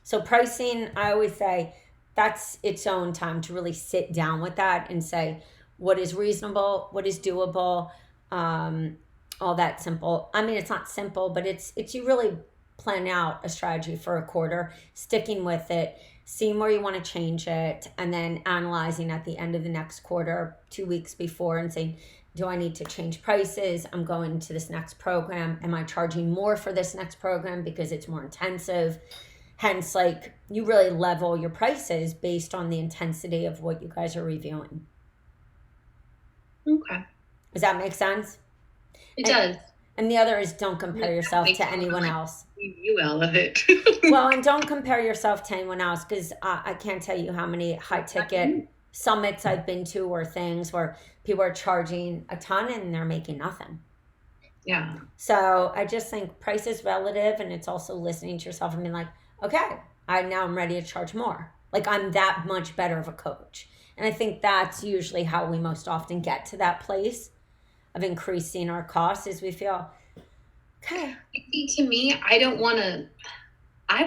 So pricing, I always say that's its own time to really sit down with that and say, what is reasonable, what is doable, all that simple. I mean, it's not simple, but it's you really plan out a strategy for a quarter, sticking with it, seeing where you want to change it, and then analyzing at the end of the next quarter, 2 weeks before, and saying, do I need to change prices? I'm going to this next program. Am I charging more for this next program because it's more intensive? Hence, like, you really level your prices based on the intensity of what you guys are reviewing. Okay. Does that make sense? It does. And the other is, don't compare yourself to anyone else. You out of it. Well, and don't compare yourself to anyone else, because I can't tell you how many high ticket summits I've been to, or things where people are charging a ton and they're making nothing. Yeah. So I just think price is relative, and it's also listening to yourself and being like, okay, I'm ready to charge more. Like, I'm that much better of a coach. And I think that's usually how we most often get to that place of increasing our costs, is we feel, okay. To me, I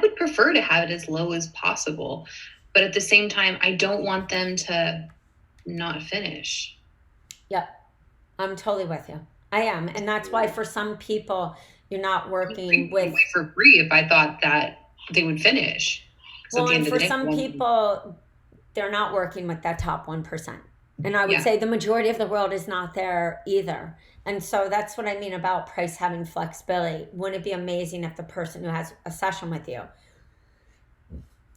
would prefer to have it as low as possible. But at the same time, I don't want them to not finish. Yep. I'm totally with you. I am. And that's why for some people, you're not working with... for free if I thought that they would finish. Well, and for some people, they're not working with that top 1%. And I would say the majority of the world is not there either. And so that's what I mean about price having flexibility. Wouldn't it be amazing if the person who has a session with you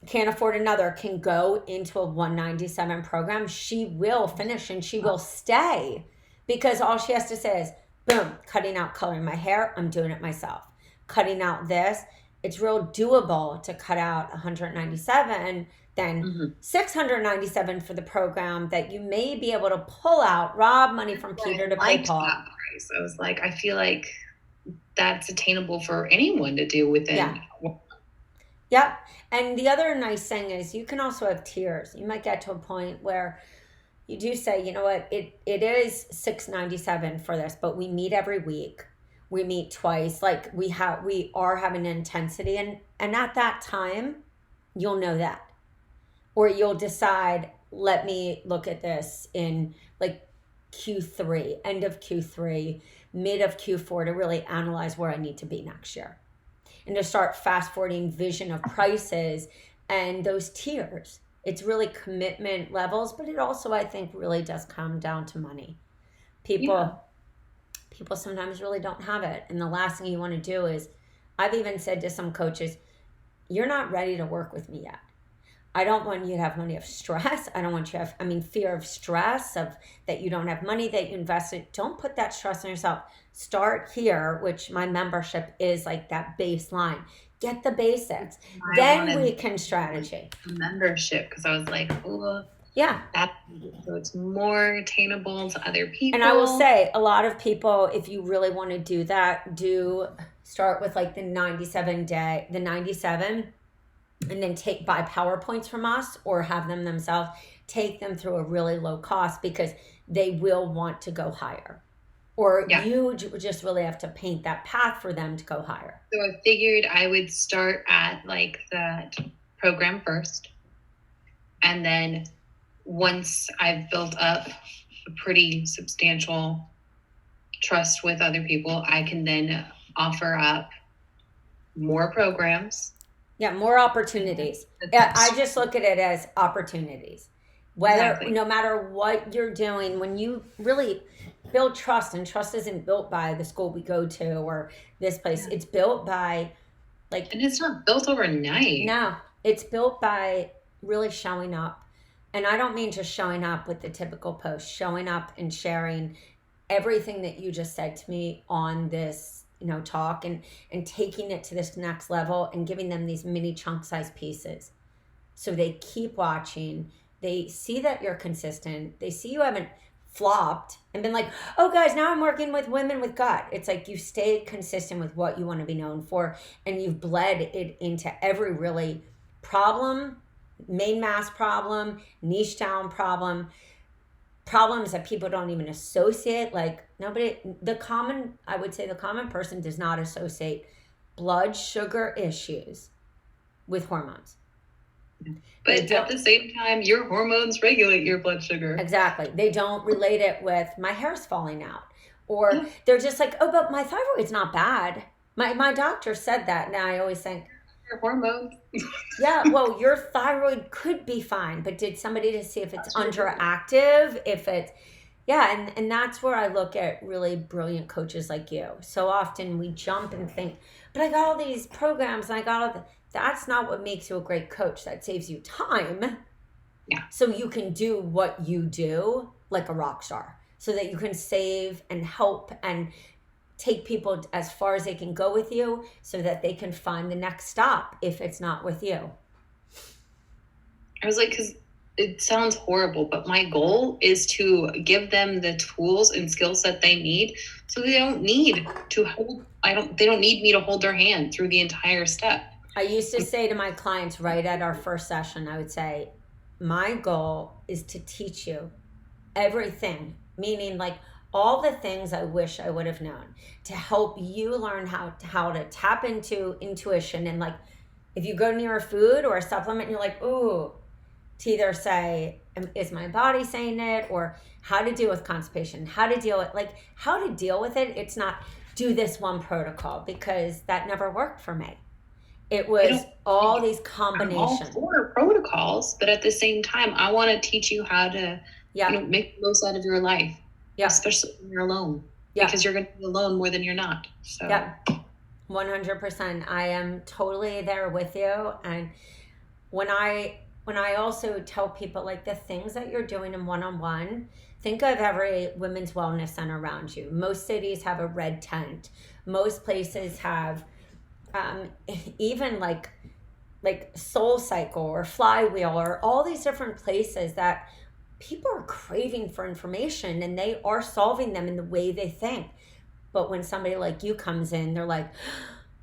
can't afford another, can go into a $197 program? She will finish and she will stay, because all she has to say is, boom, cutting out coloring my hair, I'm doing it myself. Cutting out this, it's real doable to cut out $197, then $697 for the program that you may be able to pull out, rob money from Peter to pay Paul. That price. I was like, I feel like that's attainable for anyone to do within. Yeah. Yep. And the other nice thing is you can also have tiers. You might get to a point where you do say, you know what, it is $697 for this, but we meet every week. We meet twice. Like we are having an intensity, and at that time, you'll know that. Or you'll decide, let me look at this in like Q3, end of Q3, mid of Q4 to really analyze where I need to be next year. And to start fast forwarding vision of prices and those tiers. It's really commitment levels, but it also, I think, really does come down to money. People sometimes really don't have it. And the last thing you want to do is, I've even said to some coaches, you're not ready to work with me yet. I don't want you to have money of stress. I don't want you to have, fear of stress, of that you don't have money that you invested. Don't put that stress on yourself. Start here, which my membership is like that baseline. Get the basics. Then we can strategy. Membership, because I was like, oh, yeah. So it's more attainable to other people. And I will say, a lot of people, if you really want to do that, do start with like the 97, and then buy PowerPoints from us or have them themselves. Take them through a really low cost because they will want to go higher. Or you just really have to paint that path for them to go higher. So I figured I would start at like that program first. And then once I've built up a pretty substantial trust with other people, I can then offer up more programs. Yeah, more opportunities. Yeah, I just look at it as opportunities. No matter what you're doing, when you really build trust, and trust isn't built by the school we go to or this place. It's built by and it's not built overnight. No, it's built by really showing up. And I don't mean just showing up with the typical post, showing up and sharing everything that you just said to me on this, talk and taking it to this next level and giving them these mini chunk size pieces. So they keep watching. They see that you're consistent. They see you haven't flopped and been like, oh guys, now I'm working with women with gut. It's like you stayed consistent with what you want to be known for, and you've bled it into every really problem, main mass problem, niche down problem, problems that people don't even associate. Like the common person does not associate blood sugar issues with hormones. But at the same time, your hormones regulate your blood sugar. Exactly. They don't relate it with my hair's falling out. Or they're just like, oh, but my thyroid's not bad. My doctor said that. Now I always think, your hormones. Yeah, well, your thyroid could be fine, but did somebody to see if it's underactive, if it's, and that's where I look at really brilliant coaches like you. So often we jump and think, but I got all these programs and I got all that's not what makes you a great coach. That saves you time. Yeah. So you can do what you do like a rock star, so that you can save and help and take people as far as they can go with you, so that they can find the next stop if it's not with you. I was like, because it sounds horrible, but my goal is to give them the tools and skills that they need, so they don't need they don't need me to hold their hand through the entire step. I used to say to my clients right at our first session, I would say, my goal is to teach you everything, meaning like all the things I wish I would have known, to help you learn how to tap into intuition. And like, if you go near a food or a supplement and you're like, ooh, to either say, is my body saying it? Or how to deal with constipation, how to deal with it. It's not do this one protocol, because that never worked for me. It was all these combinations. I'm all for protocols, but at the same time, I want to teach you how to make the most out of your life. Yeah. Especially when you're alone. Yeah. Because you're going to be alone more than you're not. So. Yeah. 100%. I am totally there with you. And when I also tell people like the things that you're doing in one-on-one, think of every women's wellness center around you. Most cities have a red tent. Most places have even like Soul Cycle or Flywheel or all these different places that people are craving for information, and they are solving them in the way they think. But when somebody like you comes in, they're like,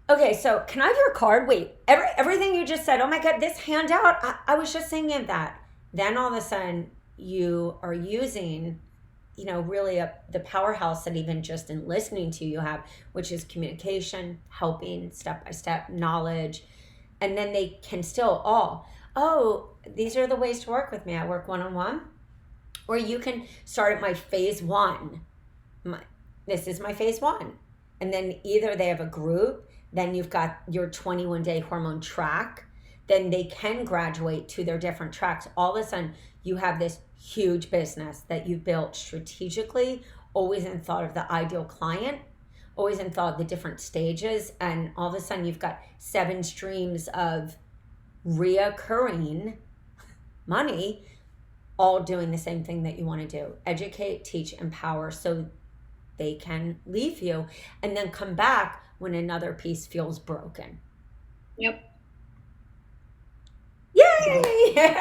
okay, so can I have your card? Wait, everything you just said, oh my God, this handout, I was just thinking that. Then all of a sudden you are using, really the powerhouse that even just in listening to you have, which is communication, helping, step-by-step knowledge. And then they can still, oh, these are the ways to work with me. I work one-on-one. Or you can start at my phase 1. This is my phase 1. And then either they have a group, then you've got your 21-day hormone track, then they can graduate to their different tracks. All of a sudden, you have this huge business that you built strategically, always in thought of the ideal client, always in thought of the different stages. And all of a sudden, you've got 7 streams of reoccurring money, all doing the same thing that you want to do. Educate, teach, empower, so they can leave you and then come back when another piece feels broken. Yep. Yay!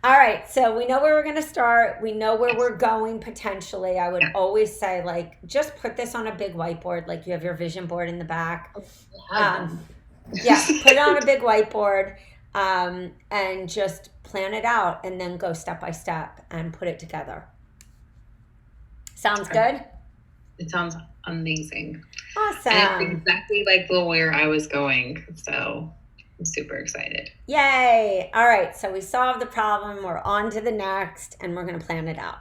All right, so we know where we're going to start. We know where we're going potentially. I would always say, like, just put this on a big whiteboard, like you have your vision board in the back. Yeah, put it on a big whiteboard, and just plan it out, and then go step by step and put it together. Sounds good? It sounds amazing. Awesome. And it's exactly like where I was going. So I'm super excited. Yay. All right. So we solved the problem. We're on to the next, and we're going to plan it out.